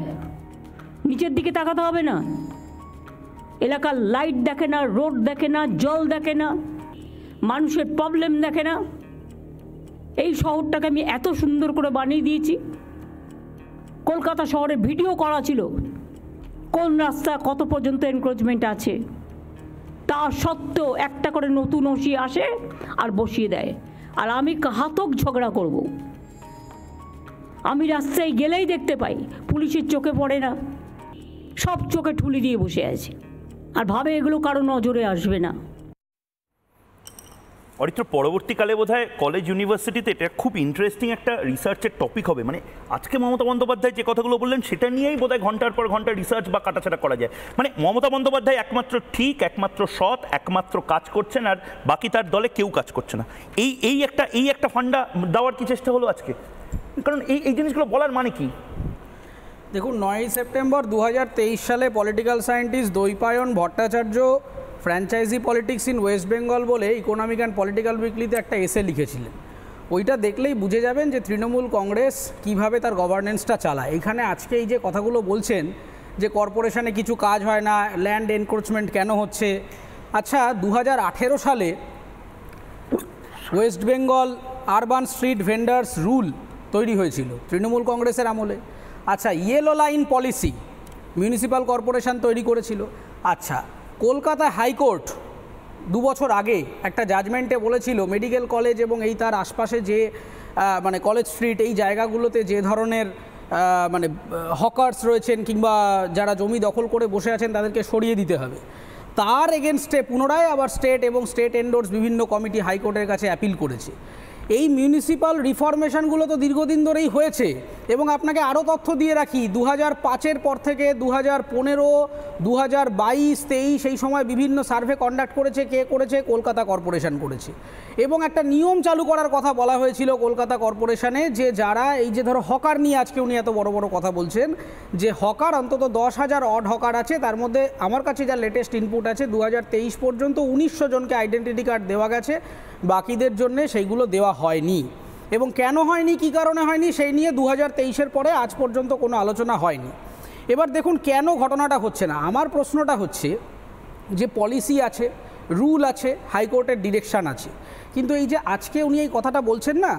নিচের দিকে তাকাতে হবে না? এলাকার লাইট দেখে না, রোড দেখে না, জল দেখে না, মানুষের প্রবলেম দেখে না? এই শহরটাকে আমি এত সুন্দর করে বানিয়ে দিয়েছি, কলকাতা শহরে ভিডিও করা ছিল কোন রাস্তা কত পর্যন্ত এনক্রোচমেন্ট আছে, তা সত্ত্বেও একটা করে নতুন ওসি আসে আর বসিয়ে দেয়, আর আমি ঘাতক ঝগড়া করব। আমি রাস্তায় গেলেই দেখতে পাই পুলিশের চোখে পড়ে না, সব চোখে ঠুলি দিয়ে বসে আছে আর ভাবে এগুলো কারো নজরে আসবে না। অরিত্র, পরবর্তীকালে বোধহয় কলেজ ইউনিভার্সিটিতে এটা খুব ইন্টারেস্টিং একটা রিসার্চের টপিক হবে। মানে আজকে মমতা বন্দ্যোপাধ্যায় যে কথাগুলো বললেন সেটা নিয়েই বোধহয় ঘন্টার পর ঘন্টা রিসার্চ বা কাটাছাটা করা যায়। মানে মমতা বন্দ্যোপাধ্যায় একমাত্র ঠিক, একমাত্র সৎ, একমাত্র কাজ করছেন, আর বাকি তার দলে কেউ কাজ করছে না। এই একটা ফান্ডা দেওয়ার কি চেষ্টা হলো আজকে? কারণ এই জিনিসগুলো বলার মানে কি? দেখুন, 9ই সেপ্টেম্বর 2023 সালে political scientist Dwaipayan Bhattacharya franchise politics in West Bengal বলে ইকোনমিক অ্যান্ড পলিটিক্যাল উইকলিতে একটা এসে লিখেছিলেন। ওইটা দেখলেই বুঝে যাবেন যে তৃণমূল কংগ্রেস কিভাবে তার গভর্নেন্সটা চালায়। এখানে আজকে এই যে কথাগুলো বলছেন যে কর্পোরেশনে কিছু কাজ হয় না, ল্যান্ড এনক্রোচমেন্ট কেন হচ্ছে। আচ্ছা, 2018 সালে West Bengal urban street vendors rule তৈরি হয়েছিল তৃণমূল কংগ্রেসের আমলে। আচ্ছা, yellow line policy municipal corporation তৈরি করেছিল। আচ্ছা, কলকাতা হাইকোর্ট 2 বছর আগে একটা জাজমেন্টে বলেছিল মেডিকেল কলেজ এবং এই তার আশপাশে যে মানে কলেজ স্ট্রিট এই জায়গাগুলোতে যে ধরনের মানে হকার্স রয়েছেন কিংবা যারা জমি দখল করে বসে আছেন তাদেরকে সরিয়ে দিতে হবে। তার এগেনস্টে পুনরায় আবার স্টেট এবং স্টেট এন্ডোর্স বিভিন্ন কমিটি হাইকোর্টের কাছে অ্যাপিল করেছে। এই মিউনিসিপ্যাল রিফরমেশনগুলো তো দীর্ঘদিন ধরেই হয়েছে এবং আপনাকে আরও তথ্য দিয়ে রাখি, 2005-এর পর থেকে 2015, 2022, 23 সেই সময় বিভিন্ন সার্ভে কন্ডাক্ট করেছে। কে করেছে? কলকাতা কর্পোরেশন করেছে। এবং একটা নিয়ম চালু করার কথা বলা হয়েছিল কলকাতা কর্পোরেশনে, যে যারা এই যে ধরো হকার নিয়ে আজকে উনি এত বড় বড় কথা বলছেন, যে হকার অন্তত 10,000 অড হকার আছে। তার মধ্যে আমার কাছে যা লেটেস্ট ইনপুট আছে 2023 পর্যন্ত 1900 জনকে আইডেন্টিটি কার্ড দেওয়া গেছে, বাকিদের জন্যে সেইগুলো দেওয়া হয়নি। এবং কেন হয়নি, কী কারণে হয়নি, সেই নিয়ে 2023-এর পরে আজ পর্যন্ত কোনো আলোচনা হয়নি। এবার দেখুন কেন ঘটনাটা হচ্ছে না। আমার প্রশ্নটা হচ্ছে যে পলিসি আছে, রুল আছে, হাইকোর্টের ডিরেকশান আছে, কিন্তু এই যে আজকে উনি এই কথাটা বলছেন না,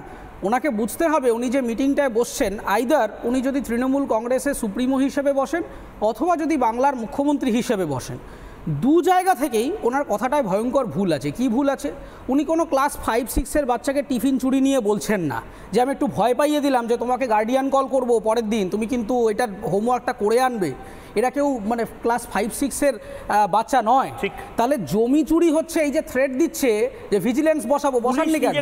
ওনাকে বুঝতে হবে উনি যে মিটিংটায় বসছেন, আইদার উনি যদি তৃণমূল কংগ্রেসের সুপ্রিমো হিসেবে বসেন অথবা যদি বাংলার মুখ্যমন্ত্রী হিসেবে বসেন, দু জায়গা থেকেই ওনার কথাটায় ভয়ঙ্কর ভুল আছে। কি ভুল আছে? উনি কোনো ক্লাস 5-6-এর বাচ্চাকে টিফিন চুরি নিয়ে বলছেন না যে আমি একটু ভয় পাইয়ে দিলাম যে তোমাকে গার্ডিয়ান কল করব পরের দিন, তুমি কিন্তু এটার হোমওয়ার্কটা করে আনবে। এরা কেউ মানে ক্লাস 5-6-এর বাচ্চা নয়। তাহলে জমি চুরি হচ্ছে, এই যে থ্রেট দিচ্ছে যে ভিজিলেন্স বসাবো, বসাননি কেন?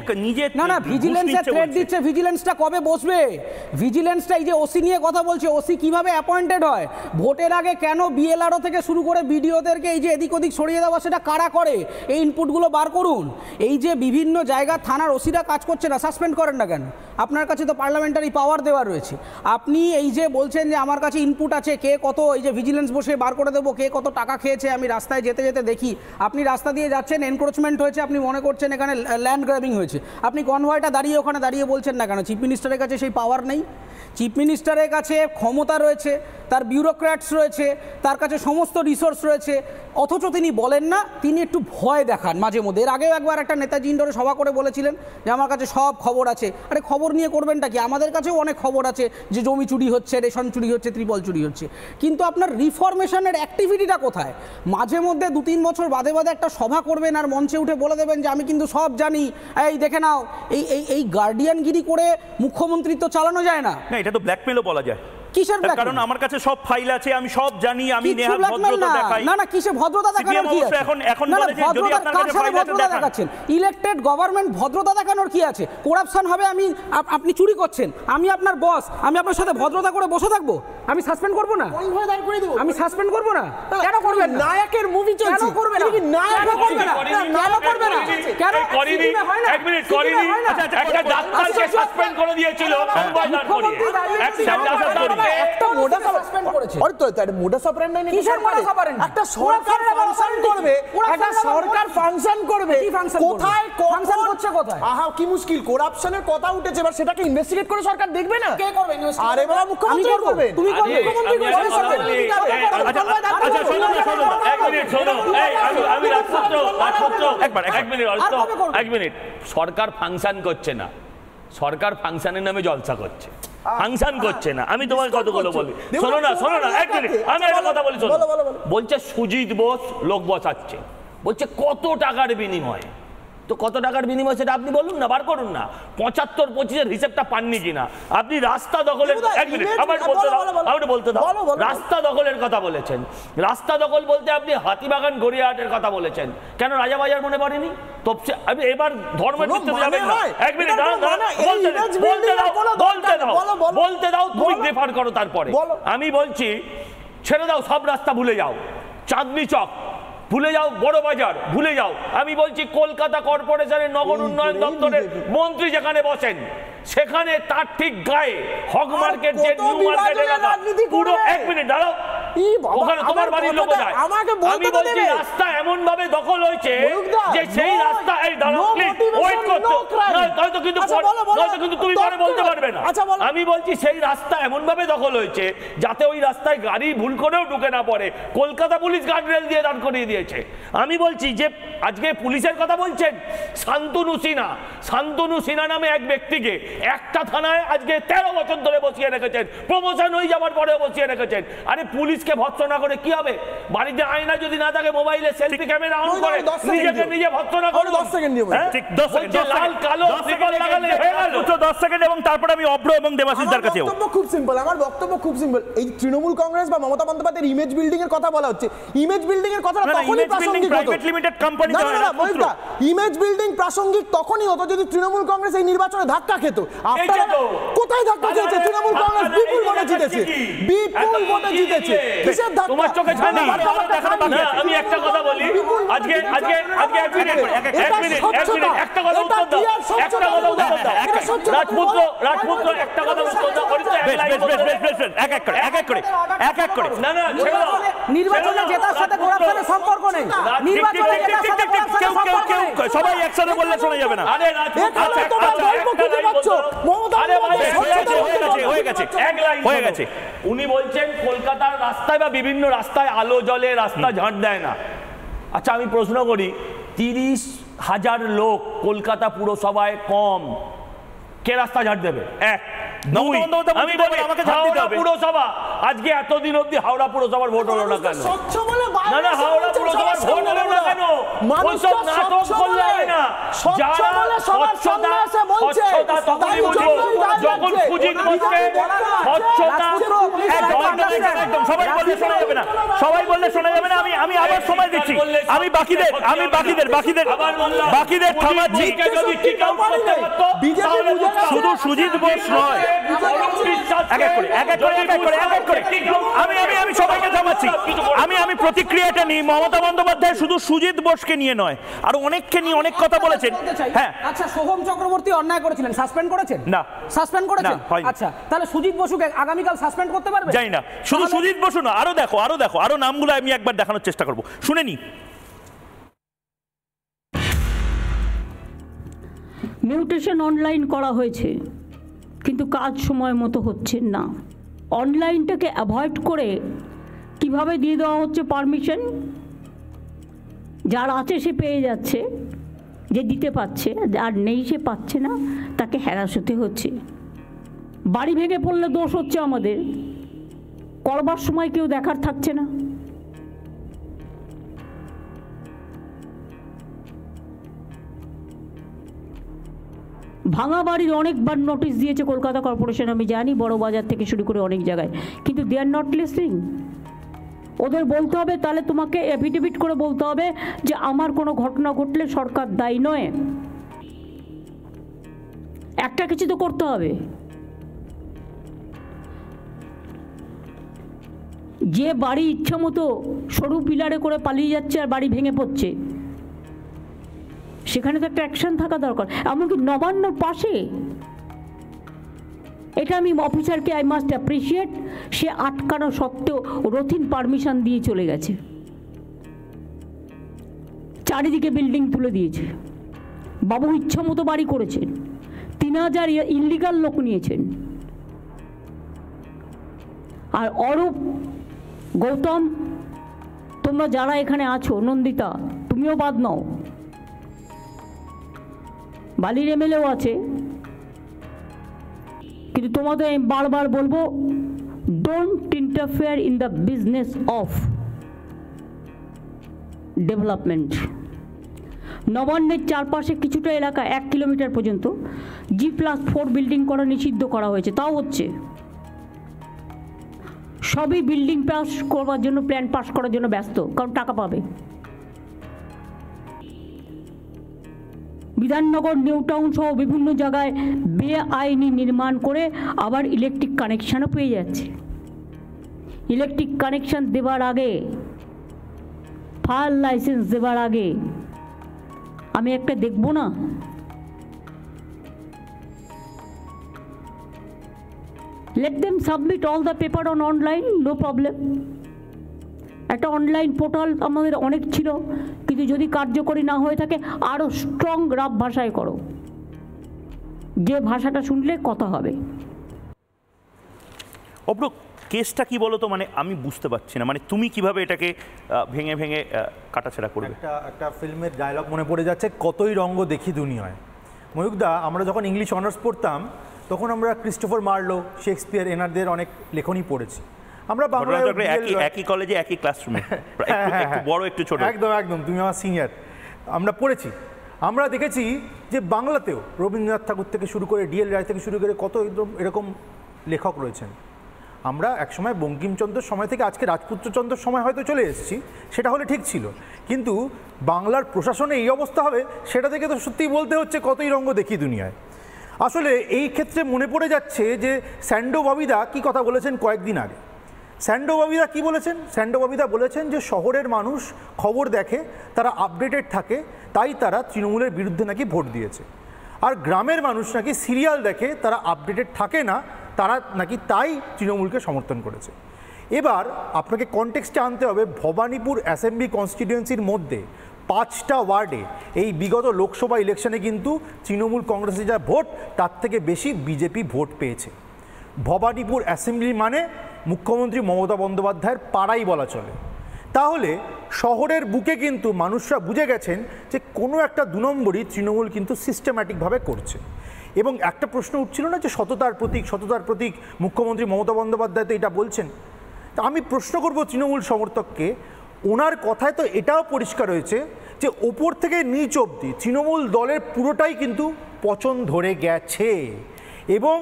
না না, ভিজিলেন্সের থ্রেট দিচ্ছে, ভিজিলেন্সটা কবে বসবে? ভিজিলেন্সটা এই যে ওসি নিয়ে কথা বলছে, ওসি কিভাবে অ্যাপয়েন্টেড হয়? ভোটের আগে কেন বিএলআরও থেকে শুরু করে বিডিওদেরকে এই যে এদিক ওদিক সরিয়ে দেওয়া, সেটা কারা করে? এই ইনপুটগুলো বার করুন। এই যে বিভিন্ন জায়গা থানার ওসিরা কাজ করছে না, সাসপেন্ড করেন না কেন? আপনার কাছে তো পার্লামেন্টারি পাওয়ার দেওয়া রয়েছে। আপনি এই যে বলছেন যে আমার কাছে ইনপুট আছে, কে কত এই যে ভিজিলেন্স বসে বার করে দেবো কে কত টাকা খেয়েছে, আমি রাস্তায় যেতে যেতে দেখি। আপনি রাস্তা দিয়ে যাচ্ছেন, এনক্রোচমেন্ট হয়েছে, আপনি মনে করছেন এখানে ল্যান্ড গ্র্যাবিং হয়েছে, আপনি কনভয়টা দাঁড়িয়ে ওখানে দাঁড়িয়ে বলছেন না কেন? চিফ মিনিস্টারের কাছে সেই পাওয়ার নেই? চিফ মিনিস্টারের কাছে ক্ষমতা রয়েছে, তার বিউরোক্র্যাটস রয়েছে, তার কাছে সমস্ত রিসোর্স রয়েছে, অথচ তিনি বলেন না, তিনি একটু ভয় দেখান মাঝে মধ্যে। এর আগেও একবার একটা নেতাজি ইন্ডোরে সভা করে বলেছিলেন যে আমার কাছে সব খবর আছে। আরে খবর নিয়ে করবেনটা কি? আমাদের কাছেও অনেক খবর আছে যে জমি চুরি হচ্ছে, রেশন চুরি হচ্ছে, ত্রিপল চুরি হচ্ছে, কিন্তু আপনার রিফরমেশনের অ্যাক্টিভিটিটা কোথায়? মাঝে মধ্যে 2-3 বছর বাদে বাদে একটা সভা করবেন আর মঞ্চে উঠে বলে দেবেন যে আমি কিন্তু সব জানি, এই দেখে নাও। এই গার্ডিয়ানগিরি করে মুখ্যমন্ত্রিত্ব চালানো যায় না। এটা তো ব্ল্যাকমেলও বলা যায়। কিসের blackmail? কারণ আমার কাছে সব ফাইল আছে, আমি সব জানি, আমি কিছু নেহাত blackmail ভদ্রতা না। দেখাই। না না কিসে ভদ্রতা দেখানোর কি আছে? এখন না, না, বলে যে যদি ভদ্রতা আপনার কার কাছে সাথে ফাইল আছে ভদ্রতা দেখান। দেখাচ্ছেন? ইলেক্টেড গভর্নমেন্ট ভদ্রতা দেখানোর কি আছে? করাপশন হবে, আপনি চুরি করছেন, আমি আপনার বস, আমি আপনার সাথে ভদ্রতা করে বসে থাকবো? আমি সাসপেন্ড করবো না? কোনভাবে দাঁড় করে দেবো? আমি সাসপেন্ড করবো না? কেন করবেন না? নায়কের মুভি চলছে, কেন করবে না? তুমি কি নায়ক কেন করবে না? কেন করবে না? কেন করিনি, সিকিমে হয় না? এক মিনিট সিকিমে করিনি, হয় না? একটা ডাক্তারকে সাসপেন্ড করে দিয়েছিল মুম্বাই দাঁড় করিয়ে। একটা ডাক্তারকে একটা মোডাস সাসপেন্ড করেছে। আরে তো এটা মোডাস অপারেন্ডি নেই। কিসের modus operandi? একটা সরকার ফাংশন করবে, একটা সরকার ফাংশন করবে, কি function কোথায় করবে? Function করছে কোথায়? আহা কি মুশকিল, করাপশনের কথা উঠেছে, এবার সেটাকে ইনভেস্টিগেট করে সরকার দেখবে না? কে করবে investigate? আরে বাবা, মুখ্যমন্ত্রী আমি করবো। করবেন। তুমি করবে? আরে, মুখ্যমন্ত্রী আমি করবে? একটা কথা বলি। আচ্ছা, শোনো না, শোনো না, এক মিনিট শোনো। এই, আমি রাজপুত্র, এক মিনিট অল্প, আর কবে করবে? এক মিনিট। সরকার ফাংশন করছে না, সরকার ফাংশনের নামে জলসা করছে, ফাংশন করছে না। আমি তোমার কতগুলো বলি, শোনো না, এক মিনিট, আমি একটা কথা বলি, শোনো। বলছে সুজিত বোস লোক বসাচ্ছে, বলছে কত টাকার বিনিময়ে। তো কত টাকার বিনিময় সেটা আপনি বলুন না, বার করুন না। 75-25 হিসেবটা পাননি কিনা আপনি? রাস্তা দখলের, এক মিনিট আমার বলতে দাও, আমাকে বলতে দাও। রাস্তা দখলের কথা বলেছেন, রাস্তা দখল বলতে আপনি হাতিবাগান গড়িয়াহাটের কথা বলেছেন, কেন রাজাবাজার মনে পড়েনি? তো আপনি এবার ধর্মের ভিত্তিতে যাবেন না। এক মিনিট দাঁড়ান, বলতে দাও, তুমি রেফার করো তারপরে। আমি বলছি ছেড়ে দাও, সব রাস্তা ভুলে যাও, চাঁদনি চক ভুলে যাও, বড় বাজার ভুলে যাও। আমি বলছি কলকাতা কর্পোরেশনের নগর উন্নয়ন দপ্তরের মন্ত্রী যেখানে বসেন, সেখানে তার ঠিক গায়ে হক মার্কেট, যে নিউ মার্কেট এলাকা পুরো, এক মিনিট দাঁড়াও, ওখানে তোমার বাড়ির লোক যায়। আমি বলছি রাস্তা এমন ভাবে দখল হয়েছে যে সেই রাস্তা, এই দাঁড়াও প্লিজ, ওয়েট করতে, নয়তো কিন্তু তুমি পরে বলতে পারবে না। আমি বলছি সেই রাস্তা এমন ভাবে দখল হয়েছে যাতে ওই রাস্তায় গাড়ি ভুল করেও ঢুকে না পড়ে। কলকাতা পুলিশ গার্ডরেল দিয়ে দাঁড় করিয়ে দিয়েছে। আমি বলছি যে আজকে পুলিশের কথা বলছেন, শান্তনু সিনহা নামে এক ব্যক্তিকে একটা থানায় আজকে 13 বছর ধরে বসিয়ে রেখেছেন, প্রমোশন হয়ে যাওয়ার পরেও বসিয়ে রেখেছেন। আরে পুলিশকে ভৎসনা করে কি হবে? বাড়িতে আয়না যদি না থাকে, মোবাইলে সেলফি ক্যামেরা অন করে নিজেকে নিজে ভৎসনা করে 10 সেকেন্ড দিও। ঠিক 10 সেকেন্ড, লাল কালো ত্রিপল লাগালে হয়ে গেল। 10 সেকেন্ড, এবং তারপরে আমি অভ্র এবং দেবাশিসদার কাছে। বক্তব্য খুব সিম্পল, আমার বক্তব্য খুব সিম্পল। এই তৃণমূল কংগ্রেস বা মমতা বন্দ্যোপাধ্যায়ের ইমেজ বিল্ডিং এর কথা বলা হচ্ছে। ইমেজ বিল্ডিং এর কথাটা তখনই প্রাসঙ্গিক হতো। প্রাইভেট লিমিটেড কোম্পানি না না না, মহিতা, ইমেজ বিল্ডিং প্রাসঙ্গিক তখনই হতো যদি তৃণমূল কংগ্রেস এই নির্বাচনে ধাক্কা খেত। আপনারা কোথায় ধাক্কা খেয়েছে? তৃণমূল কংগ্রেস বিপুল ভোটে জিতেছে, বিপুল ভোটে জিতেছে। কিসের ধাক্কা? তোমার চোখে ছানি। না, আমি একটা কথা বলি, আজকে এক মিনিট একটা কথা উত্তর দাও, রাজপুত্র একটা কথা উত্তর দাও। এক এক করে না ছেড়ে দাও। নির্বাচনে জেতার সাথে করাপশনের সম্পর্ক নেই। নির্বাচনে জেতার সাথে করাপশনের সম্পর্ক নেই। সবাই একসাথে বললে শোনা যাবে না। আরে এখানে তোমরা গল্প খুঁজে পাচ্ছ। মমতা হয়ে গেছে। উনি বলছেন কলকাতার রাস্তায় বা বিভিন্ন রাস্তায় আলো জ্বলে, রাস্তা ঝাঁট দেয় না। আচ্ছা আমি প্রশ্ন করি, 30,000 লোক কলকাতা পুরসভায় কম, কে রাস্তা ঝাঁট দেবে? এক। আমি বলি হাওড়া পুরসভা, আজকে এতদিন অব্দি হাওড়া পুরসভার ভোট হলো না কেন? না হাওড়া পুরসভার ভোট হলো না কেন? ওইসব নাটক করলে হবে না। যারা স্বচ্ছতা তখনই বুঝবো যখন সুজিত বোসকে স্বচ্ছতা। একদম সবাই বললে শোনা যাবে না, সবাই বললে শোনা যাবে না। আমি আবার সময় দিচ্ছি, আমি বাকিদের থামাচ্ছি। শুধু সুজিত বোস নয়, আমি সবাইকে থামাচ্ছি। আমি প্রতিক্রিয়াটা নিই। মমতা বন্দ্যোপাধ্যায় শুধু সুজিত বোসকে নিয়ে নয়, আর অনেককে নিয়ে অনেক কথা বলেছেন। হ্যাঁ, আচ্ছা সোহম চক্রবর্তী অন্যায় করেছিলেন, সাসপেন্ড করেছেন? না। সাসপেন্ড করেছেন? না, হয়নি। আচ্ছা তাহলে সুজিত বসুকে আগামীকাল সাসপেন্ড করতে পারবে? জানি না, শুধু সুজিত বসু না, আরো দেখো আরো নামগুলো আমি একবার দেখানোর চেষ্টা করব, শুনে নি। মিউটেশন অনলাইন করা হয়েছে, কিন্তু কাজ সময় মতো হচ্ছে না। অনলাইনটাকে অ্যাভয়েড করে কিভাবে দিয়ে দেওয়া হচ্ছে পারমিশন? যার আছে সে পেয়ে যাচ্ছে, যে দিতে পারছে, আর নেই সে পাচ্ছে না, তাকে হ্যারাস হতে হচ্ছে। বাড়ি ভেঙে পড়লে দোষ হচ্ছে আমাদের, করবার সময় কেউ দেখার থাকছে না। ভাঙা বাড়ির অনেকবার নোটিশ দিয়েছে কলকাতা কর্পোরেশন, আমি জানি, বড় বাজার থেকে শুরু করে অনেক জায়গায়, কিন্তু দে আর নট লিসনিং। ওদের বলতে হবে, তাহলে তোমাকে এফিডেভিট করে বলতে হবে যে আমার কোনো ঘটনা ঘটলে সরকার দায়ী নয়, একটা কিছু তো করতে হবে। যে বাড়ি ইচ্ছা মতো সরু পিলারে করে পালিয়ে যাচ্ছে আর বাড়ি ভেঙে পড়ছে, সেখানে তো একটা অ্যাকশন থাকা দরকার। এমনকি নবান্নর পাশে, এটা আমি অফিসারকে আই মাস্ট অ্যাপ্রিসিয়েট, সে আটকানো সত্ত্বেও রথিন পারমিশন দিয়ে চলে গেছে, চারিদিকে বিল্ডিং তুলে দিয়েছে। বাবু ইচ্ছা মতো বাড়ি করেছেন, 3000 ইনলিগাল লোক নিয়েছেন। আর অরূপ, গৌতম, তোমরা যারা এখানে আছো, নন্দিতা তুমিও বাদ নাও, বালির এমএলএও আছে, কিন্তু তোমাদের আমি বারবার বলবো, don't interfere in the business of development. নবান্নের চারপাশে কিছুটা এলাকা 1 কিলোমিটার পর্যন্ত G+4 বিল্ডিং করা নিষিদ্ধ করা হয়েছে, তাও হচ্ছে। সবই বিল্ডিং পাস করবার জন্য, প্ল্যান পাস করার জন্য ব্যস্ত, কারণ টাকা পাবে। বিধাননগর, নিউ টাউন সহ বিভিন্ন জায়গায় বেআইনি নির্মাণ করে আবার ইলেকট্রিক কানেকশানও পেয়ে যাচ্ছে। ইলেকট্রিক কানেকশান দেওয়ার আগে, ফায়ার লাইসেন্স দেওয়ার আগে আমি একটা দেখবো না? Let them submit all the paper on online, no problem. একটা অনলাইন পোর্টাল আমাদের অনেক ছিল, কিন্তু যদি কার্যকরী না হয়ে থাকে আরও স্ট্রং রাফ ভাষায় করো, যে ভাষাটা শুনলে কথা হবে। অব্রু, কেসটা কি বলো তো, মানে আমি বুঝতে পারছি না, মানে তুমি কিভাবে এটাকে ভেঙে ভেঙে কাটাছেড়া করবে? একটা ফিল্মের ডায়লগ মনে পড়ে যাচ্ছে, কতই রঙ্গ দেখি দুনিয়ায়। ময়ূকদা, আমরা যখন ইংলিশ অনার্স পড়তাম তখন আমরা ক্রিস্টোফার মার্লো, শেক্সপিয়ার, এনারদের অনেক লেখনী পড়েছি। আমরা বাংলায় একই কলেজে একই ক্লাসরুমে, একটু বড় একটু ছোট, একদম একদম, তুমি আমার সিনিয়র। আমরা পড়েছি, আমরা দেখেছি যে বাংলাতেও রবীন্দ্রনাথ ঠাকুর থেকে শুরু করে ডিএল রায় থেকে শুরু করে কত এরকম লেখক রয়েছেন। আমরা একসময় বঙ্কিমচন্দ্রের সময় থেকে আজকে রাজপুত্রচন্দ্রের সময় হয়তো চলে এসেছি, সেটা হলে ঠিক ছিল, কিন্তু বাংলার প্রশাসনে এই অবস্থা হবে সেটা থেকে তো সত্যিই বলতে হচ্ছে কতই রঙ্গ দেখি দুনিয়ায়। আসলে এই ক্ষেত্রে মনে পড়ে যাচ্ছে যে স্যান্ডো ববিদা কি কথা বলেছেন কয়েকদিন আগে। স্যান্ডো ববিদা কি বলেছেন? স্যান্ডো ববিদা বলেছেন যে শহরের মানুষ খবর দেখে, তারা আপডেটেড থাকে, তাই তারা তৃণমূলের বিরুদ্ধে নাকি ভোট দিয়েছে। আর গ্রামের মানুষ নাকি সিরিয়াল দেখে, তারা আপডেটেড থাকে না, তারা নাকি তাই তৃণমূলকে সমর্থন করেছে। এবার আপনাকে কনটেক্সটে আনতে হবে, ভবানীপুর অ্যাসেম্বলি কনস্টিটিউয়েন্সির মধ্যে 5টা ওয়ার্ডে এই বিগত লোকসভা ইলেকশনে কিন্তু তৃণমূল কংগ্রেসের যা ভোট তার থেকে বেশি বিজেপি ভোট পেয়েছে। ভবানীপুর অ্যাসেম্বলি মানে মুখ্যমন্ত্রী মমতা বন্দ্যোপাধ্যায়ের পাড়াই বলা চলে। তাহলে শহরের বুকে কিন্তু মানুষরা বুঝে গেছেন যে কোনো একটা 2 নম্বরই তৃণমূল কিন্তু সিস্টেম্যাটিকভাবে করছে। এবং একটা প্রশ্ন উঠছিল না যে সততার প্রতীক মুখ্যমন্ত্রী মমতা বন্দ্যোপাধ্যায় তো এটা বলছেন। তা আমি প্রশ্ন করব তৃণমূল সমর্থককে, ওনার কথায় তো এটাও পরিষ্কার হয়েছে যে ওপর থেকে নিচ অবধি তৃণমূল দলের পুরোটাই কিন্তু পচন ধরে গেছে, এবং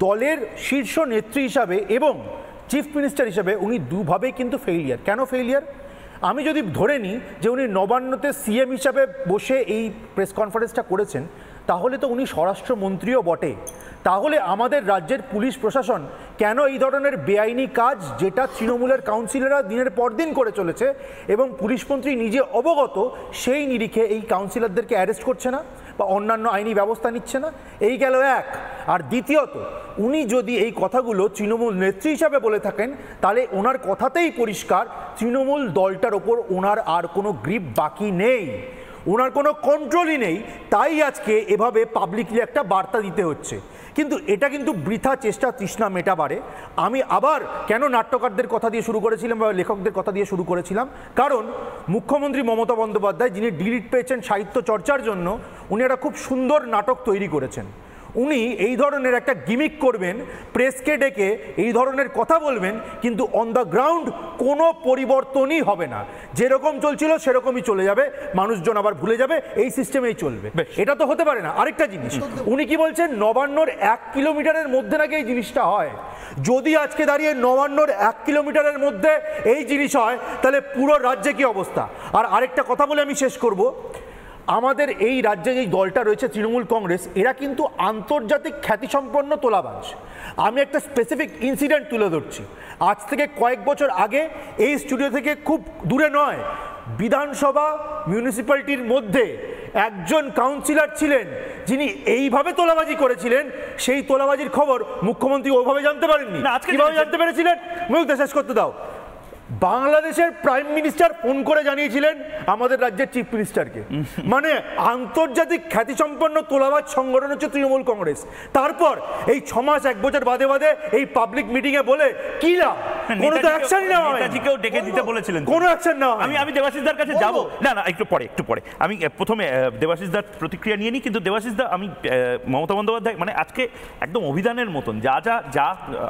দলের শীর্ষ নেত্রী হিসাবে এবং চিফ মিনিস্টার হিসাবে উনি দুভাবেই কিন্তু ফেইলিয়ার। কেন ফেইলিয়ার? আমি যদি ধরে নিই যে উনি নবান্নতে সিএম হিসাবে বসে এই প্রেস কনফারেন্সটা করেছেন, তাহলে তো উনি স্বরাষ্ট্রমন্ত্রীও বটে। তাহলে আমাদের রাজ্যের পুলিশ প্রশাসন কেন এই ধরনের বেআইনি কাজ, যেটা তৃণমূলের কাউন্সিলররা দিনের পর দিন করে চলেছে এবং পুলিশমন্ত্রী নিজে অবগত, সেই নিরিখে এই কাউন্সিলরদেরকে অ্যারেস্ট করছে না বা অন্যান্য আইনি ব্যবস্থা নিচ্ছে না? এই গেল এক। আর দ্বিতীয়ত, উনি যদি এই কথাগুলো তৃণমূল নেত্রী হিসাবে বলে থাকেন, তাহলে ওনার কথাতেই পরিষ্কার তৃণমূল দলটার ওপর ওনার আর কোনো গ্রিপ বাকি নেই, ওনার কোনো কন্ট্রোলই নেই। তাই আজকে এভাবে পাবলিকলি একটা বার্তা দিতে হচ্ছে। কিন্তু এটা কিন্তু বৃথা চেষ্টা, তৃষ্ণা মেটাবারে। আমি আবার কেন নাট্যকারদের কথা দিয়ে শুরু করেছিলাম বা লেখকদের কথা দিয়ে শুরু করেছিলাম, কারণ মুখ্যমন্ত্রী মমতা বন্দ্যোপাধ্যায়, যিনি ডিলিট পেয়েছেন সাহিত্য চর্চার জন্য, উনি একটা খুব সুন্দর নাটক তৈরি করেছেন। উনি এই ধরনের একটা গিমিক করবেন, প্রেসকে ডেকে এই ধরনের কথা বলবেন, কিন্তু অন দ্য গ্রাউন্ড কোনো পরিবর্তনই হবে না। যেরকম চলছিল সেরকমই চলে যাবে, মানুষজন আবার ভুলে যাবে, এই সিস্টেমেই চলবে। এটা তো হতে পারে না। আরেকটা জিনিস, উনি কি বলছেন নবান্নর 1 কিলোমিটারের মধ্যে নাকি এই জিনিসটা হয়। যদি আজকে দাঁড়িয়ে নবান্নর 1 কিলোমিটারের মধ্যে এই জিনিস হয়, তাহলে পুরো রাজ্যে কি অবস্থা। আর আরেকটা কথা বলে আমি শেষ করব, আমাদের এই রাজ্যে যে দলটা রয়েছে তৃণমূল কংগ্রেস, এরা কিন্তু আন্তর্জাতিক খ্যাতিসম্পন্ন তোলাবাজ। আমি একটা স্পেসিফিক ইনসিডেন্ট তুলে ধরছি। আজ থেকে কয়েক বছর আগে এই স্টুডিও থেকে খুব দূরে নয়, বিধানসভা মিউনিসিপ্যালিটির মধ্যে একজন কাউন্সিলর ছিলেন যিনি এইভাবে তোলাবাজি করেছিলেন। সেই তোলাবাজির খবর মুখ্যমন্ত্রী ওইভাবে জানতে পারেননি। কিভাবে জানতে পেরেছিলেন? মুখ শেষ করতে দাও। বাংলাদেশের প্রাইম মিনিস্টার ফোন করে জানিয়েছিলেন আমাদের রাজ্যের চিফ মিনিস্টারকে। মানে আন্তর্জাতিক খ্যাতিসম্পন্ন তোলাবাজ সংগঠন হচ্ছে তৃণমূল কংগ্রেস। তারপর এই 6 মাস 1 বছর বাদে বাদে এই পাবলিক মিটিং এ বলে কি লাভ? কোনো তো অ্যাকশন নেওয়া হয়। নেতাজিকেও ডেকে দিতে বলেছিলেন, কোনো অ্যাকশন নেওয়া হয়। আমি দেবাশিসদার কাছে যাব না, একটু পরে আমি প্রথমে দেবাশিসদার প্রতিক্রিয়া নিয়ে নিই। কিন্তু দেবাশিসদা, আমি মমতা বন্দ্যোপাধ্যায় মানে আজকে একদম অভিধানের মতন যা যা যা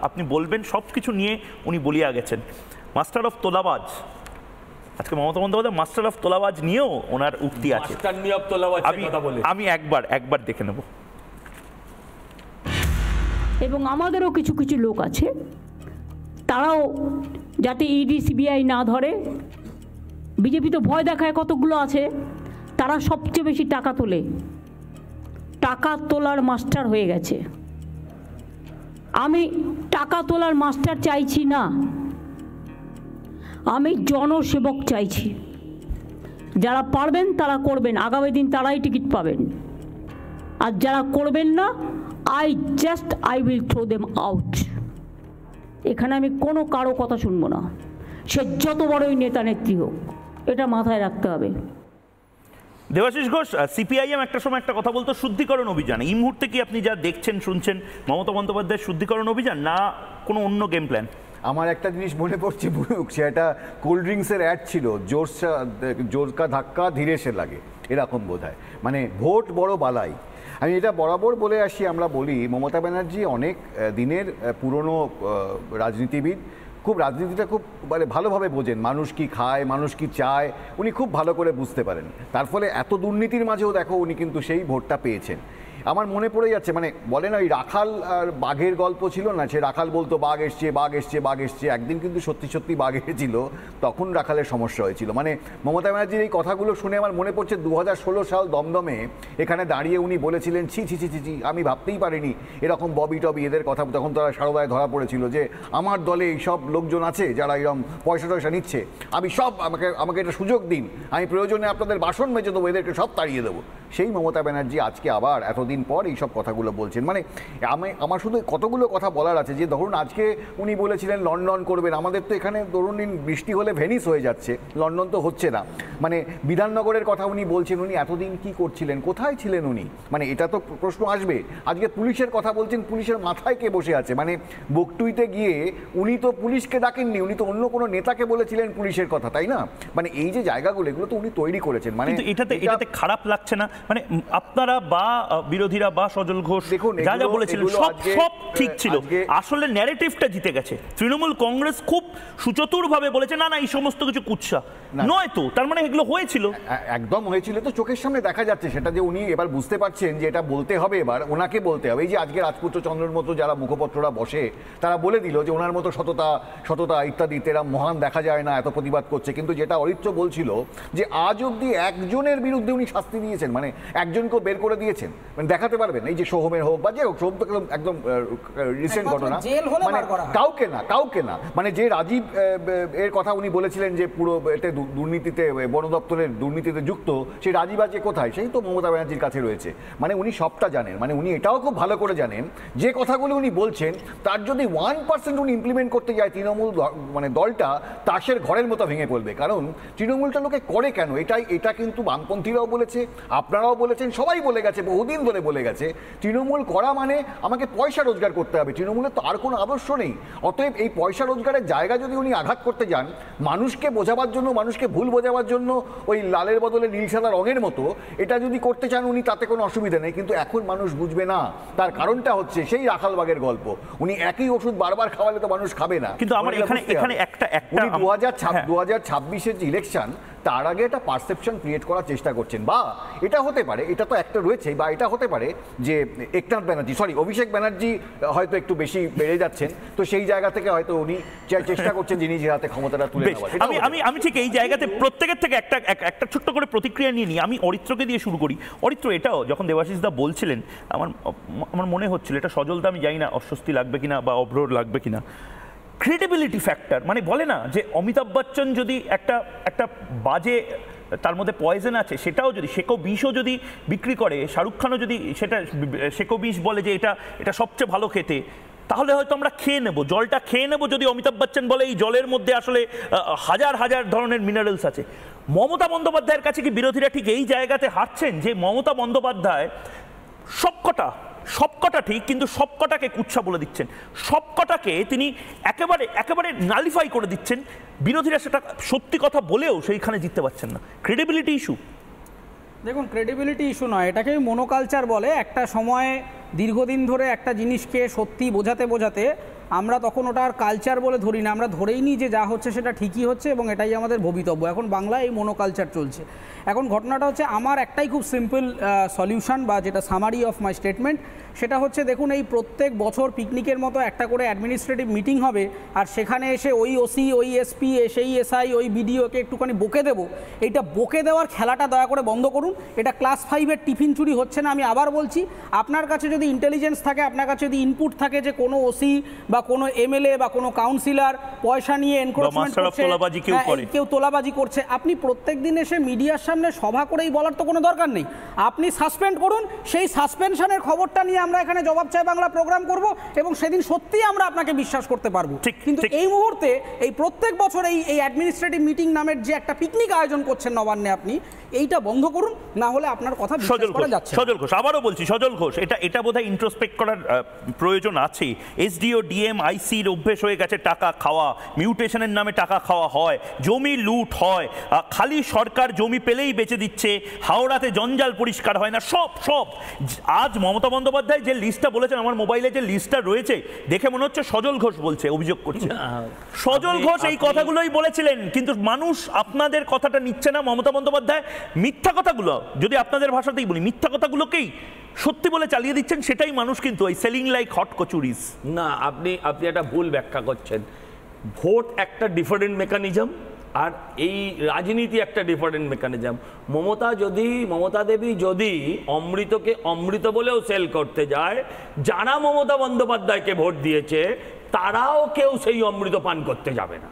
আপনি বলবেন সব কিছু নিয়ে উনি বলিয়া গেছেন। মাস্টার অফ তোলাবাজ, আজকে মমতা বন্দ্যোপাধ্যায় মাস্টার অফ তোলাবাজ নিয়েও ওনার উক্তি আছে। আমি একবার দেখে নেব। এবং আমাদেরও কিছু কিছু লোক আছে, তারাও যাতে ইডি সিবিআই না ধরে, বিজেপি তো ভয় দেখায় কতগুলো আছে, তারা সবচেয়ে বেশি টাকা তোলে, টাকা তোলার মাস্টার হয়ে গেছে। আমি টাকা তোলার মাস্টার চাইছি না, আমি জনসেবক চাইছি। যারা পারবেন তারা করবেন, আগামী দিন তারাই টিকিট পাবেন। আর যারা করবেন না, I will throw them out. এখানে আমি কোনো কারো কথা শুনবো না, সে যত বড়ই নেতা নেত্রী হোক, এটা মাথায় রাখতে হবে। দেবাশিস ঘোষ, সিপিআইএম একটা সময় একটা কথা বলতো শুদ্ধিকরণ অভিযান। এই মুহূর্তে কি আপনি যা দেখছেন শুনছেন মমতা বন্দ্যোপাধ্যায়ের শুদ্ধিকরণ অভিযান, না কোনো অন্য গেম প্ল্যান? আমার একটা জিনিস মনে পড়ছে, সে একটা কোল্ড ড্রিঙ্কসের অ্যাড ছিল, জোর কা ধাক্কা ধীরে সে লাগে, এরকম বোধ হয়। মানে ভোট বড় বালাই। আমি এটা বরাবর বলে আসি, আমরা বলি মমতা ব্যানার্জি অনেক দিনের পুরনো রাজনীতিবিদ, খুব রাজনীতিটা খুব মানে ভালোভাবে বোঝেন, মানুষ কি খায়, মানুষ কি চায়, উনি খুব ভালো করে বুঝতে পারেন। তার ফলে এত দুর্নীতির মাঝেও দেখো উনি কিন্তু সেই ভোটটা পেয়েছেন। আমার মনে পড়ে যাচ্ছে, মানে বলে না ওই রাখাল আর বাঘের গল্প ছিল না, সে রাখাল বলতো বাঘ এসছে বাঘ এসছে বাঘ এসছে, একদিন কিন্তু সত্যি সত্যি বাঘ এসেছিল, তখন রাখালের সমস্যা হয়েছিল। মানে মমতা ব্যানার্জির এই কথাগুলো শুনে আমার মনে পড়ছে 2016 সাল দমদমে এখানে দাঁড়িয়ে উনি বলেছিলেন, ছি ছি ছি ছি ছি, আমি ভাবতেই পারিনি এরকম ববি টবি এদের কথা, তখন তারা সারদায় ধরা পড়েছিল যে আমার দলে এইসব লোকজন আছে যারা এরকম পয়সা টয়সা নিচ্ছে, আমি সব আমাকে এটা সুযোগ দিন, আমি প্রয়োজনে আপনাদের বাসন মেজে দেবো, এদেরকে সব তাড়িয়ে দেবো। সেই মমতা ব্যানার্জি আজকে আবার এতদিন পর এইসব কথাগুলো বলছেন। মানে আমার শুধু কতগুলো কথা বলার আছে, যে ধরুন আজকে উনি বলেছিলেন লন্ডন করবেন, আমাদের তো এখানে ধরুন বৃষ্টি হলে ভেনিস হয়ে যাচ্ছে, লন্ডন তো হচ্ছে না। মানে বিধাননগরের কথা উনি বলছেন, উনি এতদিন কি করছিলেন, কোথায় ছিলেন উনি, মানে এটা তো প্রশ্ন আসবে। আজকে পুলিশের কথা বলছেন, পুলিশের মাথায় কে বসে আছে? মানে বকটুইতে গিয়ে উনি তো পুলিশকে ডাকেননি, উনি তো অন্য কোনো নেতাকে বলেছিলেন পুলিশের কথা, তাই না? মানে এই যে জায়গাগুলো, এগুলো তো উনি তৈরি করেছেন। মানে এটাতে খারাপ লাগছে না? মানে আপনারা বা বিরোধীরা বা সজল ঘোষ যা যা বলেছিলেন সব ঠিক ছিল, আসলে ন্যারেটিভটা জিতে গেছে। তৃণমূল কংগ্রেস খুব সুচতুরভাবে বলেছে না না এই সমস্ত কিছু কুৎসা নয়, তো তার মানে এগুলো হয়েছিল, একদম হয়েছিল, তো চোখের সামনে দেখা যাচ্ছে সেটা, যে উনি এবার বুঝতে পারছেন যে এটা বলতে হবে, এবার ওনাকে বলতে হবে। এই যে আজকে রাজপুত্র চন্দ্রের মতো যারা মুখপত্ররা বসে, তারা বলে দিল যে ওনার মতো সততা ইত্যাদি তেরা মহান দেখা যায় না, এত প্রতিবাদ করছে। কিন্তু যেটা অরিত্র বলছিল যে আজ অব্দি একজনের বিরুদ্ধে উনি শাস্তি দিয়েছেন, মানে একজনকেও বের করে দিয়েছেন, মানে দেখাতে পারবেন। এই যে সোহমের হোক বা যে হোক, সোহম তো একদম রিসেন্ট ঘটনা, মানে কাউকে না, মানে যে রাজীব এর কথা উনি বলেছিলেন যে পুরো এতে দুর্নীতিতে, বন দপ্তরের দুর্নীতিতে যুক্ত, সেই রাজীব আজকে কোথায়? সেই তো মমতা ব্যানার্জির কাছে রয়েছে। মানে উনি সবটা জানেন, মানে উনি এটাও খুব ভালো করে জানেন যে কথাগুলো উনি বলছেন তার যদি 1% উনি ইমপ্লিমেন্ট করতে যায়, তৃণমূল মানে দলটা তাসের ঘরের মতো ভেঙে পড়বে। কারণ তৃণমূলটা লোকে করে কেন, এটা কিন্তু বামপন্থীরাও বলেছে, আপনারা আপনারাও বলেছেন, সবাই বলে গেছে, বহুদিন ধরে বলে গেছে, তৃণমূল করা মানে আমাকে পয়সা রোজগার করতে হবে, তৃণমূলের তো আর কোনো আদর্শ নেই। অতএব এই পয়সা রোজগারের জায়গা যদি উনি আঘাত করতে যান, মানুষকে বোঝাবার জন্য, মানুষকে ভুল বোঝাবার জন্য ওই লালের বদলে নীল সাদা রঙের মতো এটা যদি করতে চান উনি, তাতে কোনো অসুবিধা নেই। কিন্তু এখন মানুষ বুঝবে না, তার কারণটা হচ্ছে সেই রাখালবাগের গল্প। উনি একই ওষুধ বারবার খাওয়ালে তো মানুষ খাবে না। কিন্তু আমার এখানে একটা 2026-এর যে ইলেকশন, তার আগে একটা পারসেপশন ক্রিয়েট করার চেষ্টা করছেন। বা এটা হতে পারে, এটা তো একটা রয়েছে, বা এটা হতে পারে যে একনাথ ব্যানার্জি, অভিষেক ব্যানার্জি হয়তো একটু বেশি বেড়ে যাচ্ছেন, তো সেই জায়গা থেকে হয়তো উনি চেষ্টা করছেন যে নিজের হাতে ক্ষমতাটা তুলে নেওয়ার। আমি ঠিক এই জায়গাতে প্রত্যেকের থেকে একটা ছোট্ট করে প্রতিক্রিয়া নিয়ে নিই। আমি অরিত্রকে দিয়ে শুরু করি। অরিত্র, এটাও যখন দেবাশিস দা বলছিলেন, আমার মনে হচ্ছিল এটা সজলদা, আমি জানি না অস্বস্তি লাগবে কিনা বা অভ্রর লাগবে কিনা, ক্রেডিবিলিটি ফ্যাক্টর, মানে বলে না যে অমিতাভ বচ্চন যদি একটা বাজে, তার মধ্যে পয়জন আছে, সেটাও যদি সেকো বিষও যদি বিক্রি করে, শাহরুখ খানও যদি সেটা সেকো বিষ বলে যে এটা সবচেয়ে ভালো খেতে, তাহলে হয়তো আমরা খেয়ে নেব, জলটা খেয়ে নেব। যদি অমিতাভ বচ্চন বলে এই জলের মধ্যে আসলে হাজার হাজার ধরনের মিনারেলস আছে। মমতা বন্দ্যোপাধ্যায়ের কাছে কি বিরোধীরা ঠিক এই জায়গাতে হারছেন যে মমতা বন্দ্যোপাধ্যায় সবকটা ঠিক, কিন্তু সবকটাকে কুৎসা বলে দিচ্ছেন, সবকটাকে তিনি একেবারে নালিফাই করে দিচ্ছেন, বিরোধীরা সেটা সত্যি কথা বলেও সেইখানে জিততে পারছেন না। Credibility issue. দেখুন, ক্রেডিবিলিটি ইস্যু নয়, এটাকে মনোকালচার বলে। একটা সময় দীর্ঘদিন ধরে একটা জিনিসকে সত্যি বোঝাতে আমরা তখন ওটা আর কালচার বলে ধরি না, আমরা ধরেই নিই যে যা হচ্ছে সেটা ঠিকই হচ্ছে এবং এটাই আমাদের ভবিতব্য। এখন বাংলায় এই মনোকালচার চলছে। এখন ঘটনাটা হচ্ছে, আমার একটাই খুব সিম্পল সলিউশন বা যেটা সামারি অফ মাই স্টেটমেন্ট, সেটা হচ্ছে দেখুন, এই প্রত্যেক বছর পিকনিকের মতো একটা করে অ্যাডমিনিস্ট্রেটিভ মিটিং হবে, আর সেখানে এসে ওই ওসি, ওই এসপি, সেই এসআই, ওই বিডিওকে একটুখানি বকে দেবো। এইটা বকে দেওয়ার খেলাটা দয়া করে বন্ধ করুন। এটা ক্লাস 5-এর টিফিন চুরি হচ্ছে না। আমি আবার বলছি, আপনার কাছে যদি ইন্টেলিজেন্স থাকে, আপনার কাছে যদি ইনপুট থাকে যে কোনো ওসি বা কোনো এমএলএ বা কোনো কাউন্সিলর পয়সা নিয়ে এনক্রোচমেন্ট করছে, কেউ তোলাবাজি করছে, আপনি প্রত্যেক দিন এসে মিডিয়ার সামনে সভা করেই বলার তো কোনো দরকার নেই। আপনি সাসপেন্ড করুন, সেই সাসপেনশনের খবরটা নিয়ে আমরা এখানে জবাব চাই বাংলা প্রোগ্রাম করব এবং সেদিন সত্যিই আমরা আপনাকে বিশ্বাস করতে পারবো। কিন্তু এই মুহূর্তে এই প্রত্যেক বছর এই অ্যাডমিনিস্ট্রেটিভ মিটিং নামের যে একটা পিকনিক আয়োজন করছেন নবান্নে, আপনি এইটা বন্ধ করুন, না হলে আপনার কথা বিশ্বাস করা যাচ্ছে না। সজল ঘোষ, আবারও বলছি, সজল ঘোষ, এটা বোধহয় ইন্ট্রোস্পেক্ট করার প্রয়োজন আছে। এসডিও, ডিএম, আইসির অভ্যেস হয়ে গেছে টাকা খাওয়া, মিউটেশনের নামে টাকা খাওয়া হয়, জমি লুট হয়, খালি সরকার জমি পেলেই বেচে দিচ্ছে, হাওড়াতে জঞ্জাল পরিষ্কার হয় না, সব। আজ মমতা বন্দ্যোপাধ্যায় যে লিস্টটা বলেছেন, আমার মোবাইলে যে লিস্টটা রয়েছে দেখে মনে হচ্ছে সজল ঘোষ বলছে, অভিযোগ করছে। সজল ঘোষ এই কথাগুলোই বলেছিলেন, কিন্তু মানুষ আপনাদের কথাটা নিচ্ছে না। মমতা বন্দ্যোপাধ্যায় মিথ্যা কথাগুলো, যদি আপনাদের ভাষাতেই বলি, মিথ্যা কথাগুলোকেই সত্যি বলে চালিয়ে দিচ্ছেন, সেটাই মানুষ কিন্তু ওই সেলিং লাইক হট কচুরিস। না, আপনি একটা ভুল ব্যাখ্যা করছেন। ভোট একটা ডিফারেন্ট মেকানিজম, আর এই রাজনীতি একটা ডিফারেন্ট মেকানিজম। মমতা দেবী যদি অমৃতকে অমৃত বলেও সেল করতে যায়, যারা মমতা বন্দ্যোপাধ্যায়কে ভোট দিয়েছে তারাও কেউ সেই অমৃত পান করতে যাবে না।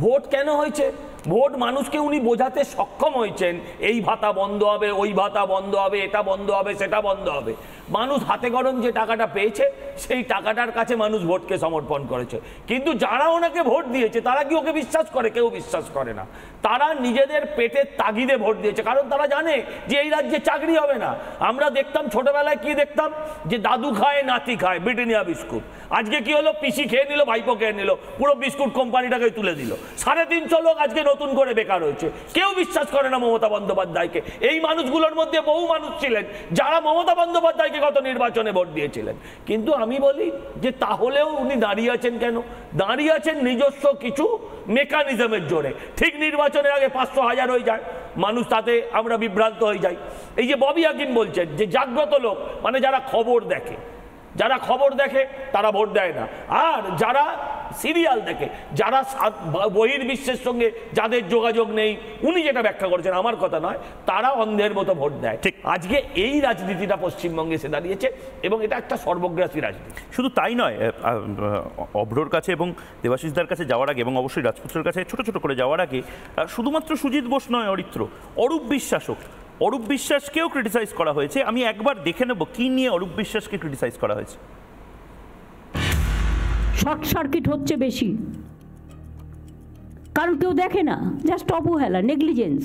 ভোট কেন হয়েছে? ভোট মানুষকে উনি বোঝাতে সক্ষম হয়েছেন, এই ভাতা বন্ধ হবে, ওই ভাতা বন্ধ হবে, এটা বন্ধ হবে, সেটা বন্ধ হবে। মানুষ হাতে গরম যে টাকাটা পেয়েছে, সেই টাকাটার কাছে মানুষ ভোটকে সমর্পণ করেছে। কিন্তু যারা ওনাকে ভোট দিয়েছে তারা কি ওকে বিশ্বাস করে? কেউ বিশ্বাস করে না। তারা নিজেদের পেটের তাগিদে ভোট দিয়েছে, কারণ তারা জানে যে এই রাজ্যে চাকরি হবে না। আমরা দেখতাম ছোটবেলায়, কি দেখতাম, যে দাদু খায়, নাতি খায় ব্রিটানিয়া বিস্কুট। আজকে কি হলো, পিসি খেয়ে নিল, ভাইপো খেয়ে নিল, পুরো বিস্কুট কোম্পানিটাকে তুলে দিল। 350 লোক আজকে নতুন করে বেকার হয়েছে। কেউ বিশ্বাস করে না মমতা বন্দ্যোপাধ্যায়কে। এই মানুষগুলোর মধ্যে বহু মানুষ ছিলেন যারা মমতা বন্দ্যোপাধ্যায়কে গত নির্বাচনে ভোট দিয়েছিলেন। কিন্তু আমি বলি যে তাহলেও উনি দাঁড়িয়ে আছেন কেন? দাঁড়িয়ে আছেন নিজস্ব কিছু মেকানিজমের জোরে। ঠিক নির্বাচনের আগে 500,000 হয়ে যায় মানুষ, তাতে আমরা বিভ্রান্ত হয়ে যাই। এই যে ববি হাকিম বলছেন যে জাগ্রত লোক মানে যারা খবর দেখে, তারা ভোট দেয় না। আর যারা সিরিয়াল দেখে, যারা বহির্বিশ্বের সঙ্গে যাদের যোগাযোগ নেই, উনি যেটা ব্যাখ্যা করেছেন, আমার কথা নয়, তারা অন্ধের মতো ভোট দেয়। ঠিক আজকে এই রাজনীতিটা পশ্চিমবঙ্গে এসে দাঁড়িয়েছে এবং এটা একটা সর্বগ্রাসী রাজনীতি। শুধু তাই নয়, অভ্রর কাছে এবং দেবাশিসদার কাছে যাওয়ার আগে এবং অবশ্যই রাজপুত্রের কাছে ছোট করে যাওয়ার আগে, শুধুমাত্র সুজিত বোস নয়, অরিত্র, অরূপ বিশ্বাসকেও ক্রিটিসাইজ করা হয়েছে। আমি একবার দেখে নেব কি নিয়ে অরূপ বিশ্বাসকে ক্রিটিসাইজ করা হয়েছে। শর্ট সার্কিট হচ্ছে বেশি, কারণ কেউ দেখে না, জাস্ট অবহেলা, নেগলিজেন্স।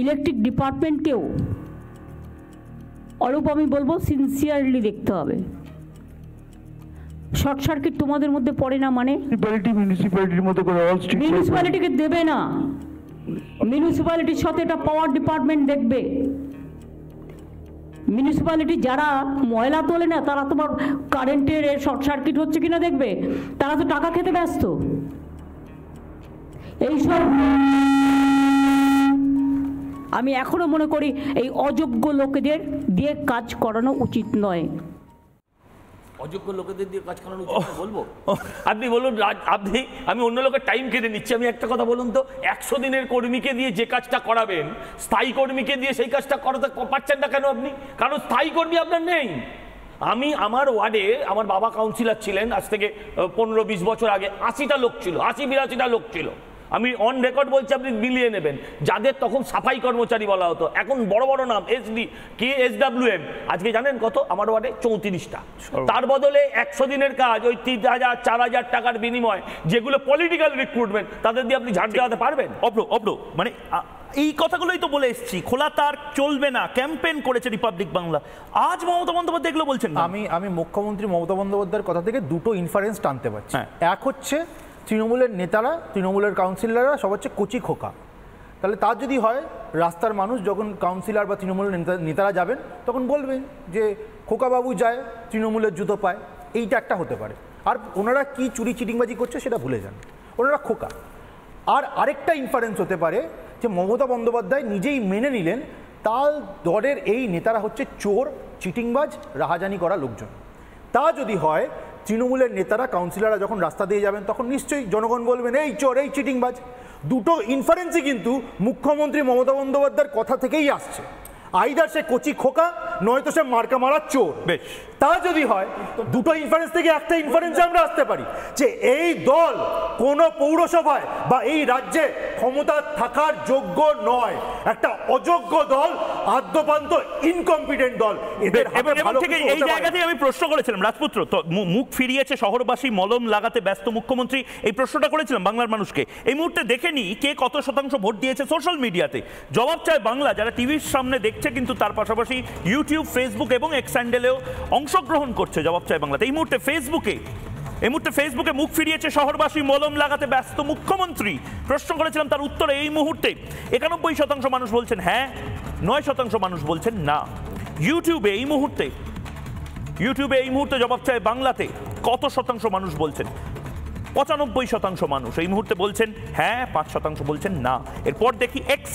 ইলেকট্রিক ডিপার্টমেন্টকেও অরূপ আমি বলবো সিনসিয়ারলি দেখতে হবে। শর্ট সার্কিট তোমাদের মধ্যে পড়ে না মানে? মিউনিসিপ্যালিটির মতো করে অল স্ট্রিট মিউনিসিপ্যালিটিকে দেবে না, মিউনিসিপ্যালিটির সাথে এটা পাওয়ার ডিপার্টমেন্ট দেখবে। মিউনিসিপ্যালিটি যারা ময়লা তোলে না তারা তোমার কারেন্টের শর্ট সার্কিট হচ্ছে কিনা দেখবে, তারা তো টাকা খেতে ব্যস্ত। এইসব আমি এখনো মনে করি এই অযোগ্য লোকেদের দিয়ে কাজ করানো উচিত নয়। অযোগ্য লোকেদের দিয়ে কাজ করানো উচিত নয় বলবো? আপনি বলুন, আপনি, আমি অন্য লোকের টাইম কেটে নিচ্ছি, আমি একটা কথা বলুন তো, 100 দিনের কর্মীকে দিয়ে যে কাজটা করাবেন, স্থায়ী কর্মীকে দিয়ে সেই কাজটা করাতে পারছেন না কেন আপনি? কারণ স্থায়ী কর্মী আপনার নেই। আমি আমার ওয়ার্ডে, আমার বাবা কাউন্সিলর ছিলেন আজ থেকে 15-20 বছর আগে, 80টা লোক ছিল, 80-82টা লোক ছিল। আমি অন রেকর্ড বলছি, আপনি মিলিয়ে নেবেন, যাদের তখন সাফাই কর্মচারী বলা হতো, এখন বড় বড় নাম এসডি কে এসডব্লিউএম, আজকে জানেন কত আমার ওয়ার্ডে? 34টা। তার বদলে 100 দিনের কাজ ওই 3000-4000 টাকার বিনিময়, যেগুলো পলিটিক্যাল রিক্রুটমেন্ট, তাদের দিয়ে আপনি ঝাড় দেওয়াতে পারবেন? অব্র মানে এই কথাগুলোই তো বলে এসেছি, খোলা তার চলবে না, ক্যাম্পেইন করেছে রিপাবলিক বাংলা। আজ মমতা বন্দ্যোপাধ্যায় এগুলো বলছেন না। আমি মুখ্যমন্ত্রী মমতা বন্দ্যোপাধ্যায়ের কথা থেকে দুটো ইনফারেন্স টানতে পারছি। এক হচ্ছে তৃণমূলের নেতারা, তৃণমূলের কাউন্সিলররা সব হচ্ছে কচি খোকা। তাহলে তার যদি হয়, রাস্তার মানুষ যখন কাউন্সিলর বা তৃণমূলের নেতারা যাবেন তখন বলবেন যে খোকাবাবু যায়, তৃণমূলের জুতো পায়, এইটা একটা হতে পারে। আর ওনারা কি চুরি চিটিংবাজি করছে সেটা ভুলে যান, ওনারা খোকা। আর আরেকটা ইনফারেন্স হতে পারে যে মমতা বন্দ্যোপাধ্যায় নিজেই মেনে নিলেন তার দলের এই নেতারা হচ্ছে চোর, চিটিংবাজ, রাহাজানি করা লোকজন। তা যদি হয়, তৃণমূলের নেতারা, কাউন্সিলররা যখন রাস্তা দিয়ে যাবেন তখন নিশ্চয়ই জনগণ বলবেন এই চোর, এই চিটিংবাজ। দুটো ইনফারেন্সই কিন্তু মুখ্যমন্ত্রী মমতা বন্দ্যোপাধ্যায়ের কথা থেকেই আসছে। আইদার সে কচি খোকা, নয়তো সে মার্কা মারার চোর। বেশ, তা যদি হয়, দুটো ইনফারেন্স থেকে একটা ইনফারেন্সে আমরা আসতে পারি যে এই দল কোনো পৌরসভায় বা এই রাজ্যে ক্ষমতা থাকার যোগ্য নয়, একটা অযোগ্য দল, আদ্যপান্ত ইনকম্পিটেন্ট দল। এদের থেকে এই জায়গাতেই আমি প্রশ্ন করেছিলাম, রাজপুত্র তো মুখ ফিরিয়েছে শহরবাসী, মলম লাগাতে ব্যস্ত মুখ্যমন্ত্রী, এই প্রশ্নটা করেছিলাম বাংলার মানুষকে। এই মুহূর্তে দেখে নি কে কত শতাংশ ভোট দিয়েছে সোশ্যাল মিডিয়াতে। জবাব চায় বাংলা, যারা টিভির সামনে দেখছে কিন্তু তার পাশাপাশি ইউটিউব, ফেসবুক এবং এক্স হ্যান্ডেলেও অংশগ্রহণ করছে জবাব চায় বাংলাতে। এই মুহূর্তে ফেসবুকে মুখ ফিরিয়েছে শহরবাসী, মলম লাগাতে ব্যস্ত মুখ্যমন্ত্রী। প্রশ্ন করেছিলাম, তার উত্তরে এই মুহূর্তে 91% মানুষ বলছেন হ্যাঁ, 9% মানুষ বলছেন না। ইউটিউবে এই মুহূর্তে জবাব চায় বাংলাতে কত শতাংশ মানুষ বলছেন? 95% মানুষ এই মুহূর্তে বলছেন হ্যাঁ, 5% বলছেন না। এরপর দেখি এক্স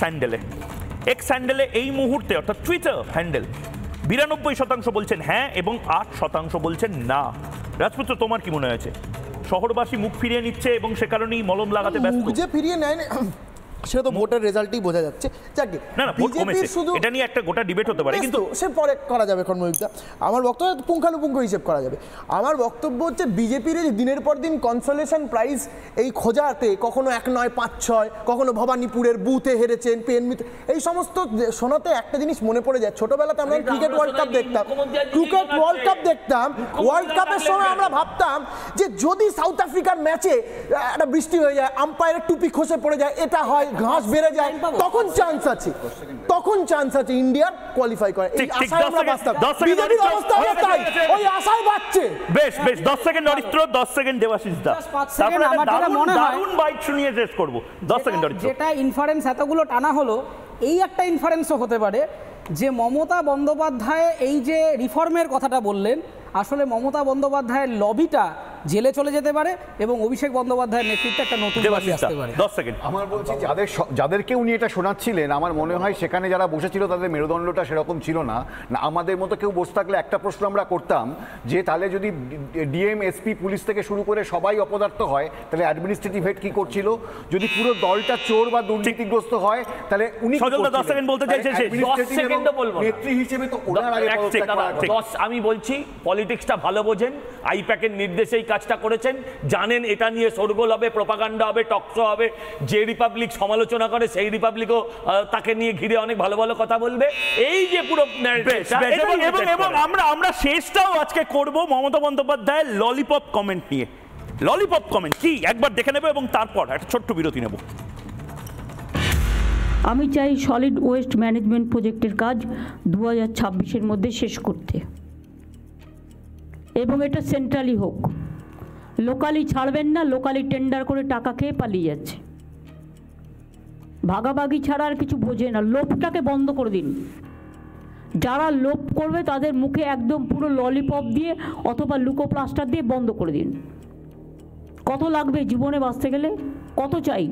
হ্যান্ডেলে এই মুহূর্তে, অর্থাৎ টুইটার হ্যান্ডেল, 92% বলছেন হ্যাঁ এবং 8% বলছেন না। রাজপুত্র, তোমার কি মনে হয়েছে? শহরবাসী মুখ ফিরিয়ে নিচ্ছে এবং সে কারণেই মলম লাগাতে ব্যস্ত? মুখ যে ফিরিয়ে নেয় সেটা তো ভোটের রেজাল্টই বোঝা যাচ্ছে। যাকে না ভোট কমেছে, এটা নিয়ে একটা গোটা ডিবেট হতে পারে, কিন্তু সে পরে করা যাবে কর্মবিদ্যা। আমার বক্তব্য পুঙ্খানুপুঙ্খ হিসেব করা যাবে। আমার বক্তব্য হচ্ছে বিজেপির দিনের পর দিন কনসোলেশন প্রাইজ এই খোঁজাতে, কখনো 1 9 5 6, কখনো ভবানীপুরের বুথে হেরেছেন, পেনমিতে, এই সমস্ত শোনাতে একটা জিনিস মনে পড়ে যায়। ছোটবেলাতে আমরা ক্রিকেট ওয়ার্ল্ড কাপ দেখতাম, ওয়ার্ল্ড কাপের সময় আমরা ভাবতাম যে যদি সাউথ আফ্রিকার ম্যাচে একটা বৃষ্টি হয়ে যায়, আম্পায়ারের টুপি খসে পড়ে যায়, এটা হয়, ঘাস বেড়ে যায়, তখন চান্স আছে ইন্ডিয়ার কোয়ালিফাই করে। এই আশায় আমরা বাঁচতাম, বিজেপির অবস্থা হলো তাই, ওই আশায় বাঁচছে। বেশ 10 সেকেন্ড অরিত্র, 10 সেকেন্ড দেবাশিস দা, তারপরে আমার যেটা মনে হয় দারুণ বাইট শুনিয়ে শেষ করব। 10 সেকেন্ড অরিত্র। যেটা ইনফারেন্স এতগুলো টানা হলো, এই একটা ইনফারেন্সও হতে পারে যে মমতা বন্দ্যোপাধ্যায় এই যে রিফর্মের কথাটা বললেন, আসলে মমতা বন্দ্যোপাধ্যায়ের লবিটা জেলে চলে যেতে পারে এবং অভিষেক বন্দ্যোপাধ্যায়ের নেতৃত্বে একটা নতুন লবি আসতে পারে। 10 সেকেন্ড। আমার বলছি, যাদেরকে উনি এটা শোনাচ্ছিলেন, আমার মনে হয় সেখানে যারা বসেছিল তাদের মেরুদণ্ডটা সেরকম ছিল না। আমাদের মতো কেউ বসে থাকলে একটা প্রশ্ন আমরা করতাম যে তাহলে যদি ডিএম, এসপি, পুলিশ থেকে শুরু করে সবাই অপদার্থ হয়, তাহলে অ্যাডমিনিস্ট্রেটিভ হেড কি করছিল? যদি পুরো দলটা চোর বা দুর্নীতিগ্রস্ত হয়, তাহলে উনি 10 সেকেন্ড বলতে চাইছে, 10 সেকেন্ডও বলবো নেত্রী হিসেবে তো ওনার আগে আমি বলছি, পলিটিক্সটা ভালো বোঝেন, আইপ্যাকের নির্দেশেই কাজটা করেছেন, জানেন এটা নিয়ে শোরগোল হবে, প্রপাগান্ডা হবে, টকশো হবে, যে রিপাবলিক সমালোচনা করে সেই রিপাবলিকও তাকে নিয়ে ঘিরে অনেক ভালো ভালো কথা বলবে। এই যে পুরো এবং আমরা শেষটাও আজকে করব মমতা বন্দ্যোপাধ্যায়ের ললিপপ কমেন্ট নিয়ে। ললিপপ কমেন্ট কি একবার দেখে নেব এবং তারপর একটা ছোট্ট বিরতি নেব। আমি চাই সলিড ওয়েস্ট ম্যানেজমেন্ট প্রজেক্টের কাজ 2026-এর মধ্যে শেষ করতে, এবং এটা সেন্ট্রালি হোক। লোকালি ছাড়বেন না, লোকালি টেন্ডার করে টাকা খেয়ে পালিয়ে যাচ্ছে। ভাগাভাগি ছাড়া আর কিছু বোঝে না। লোভটাকে বন্ধ করে দিন। যারা লোভ করবে তাদের মুখে একদম পুরো ললিপপ দিয়ে অথবা লুকোপ্লাস্টার দিয়ে বন্ধ করে দিন। কত লাগবে জীবনে বাঁচতে গেলে? কত চাই?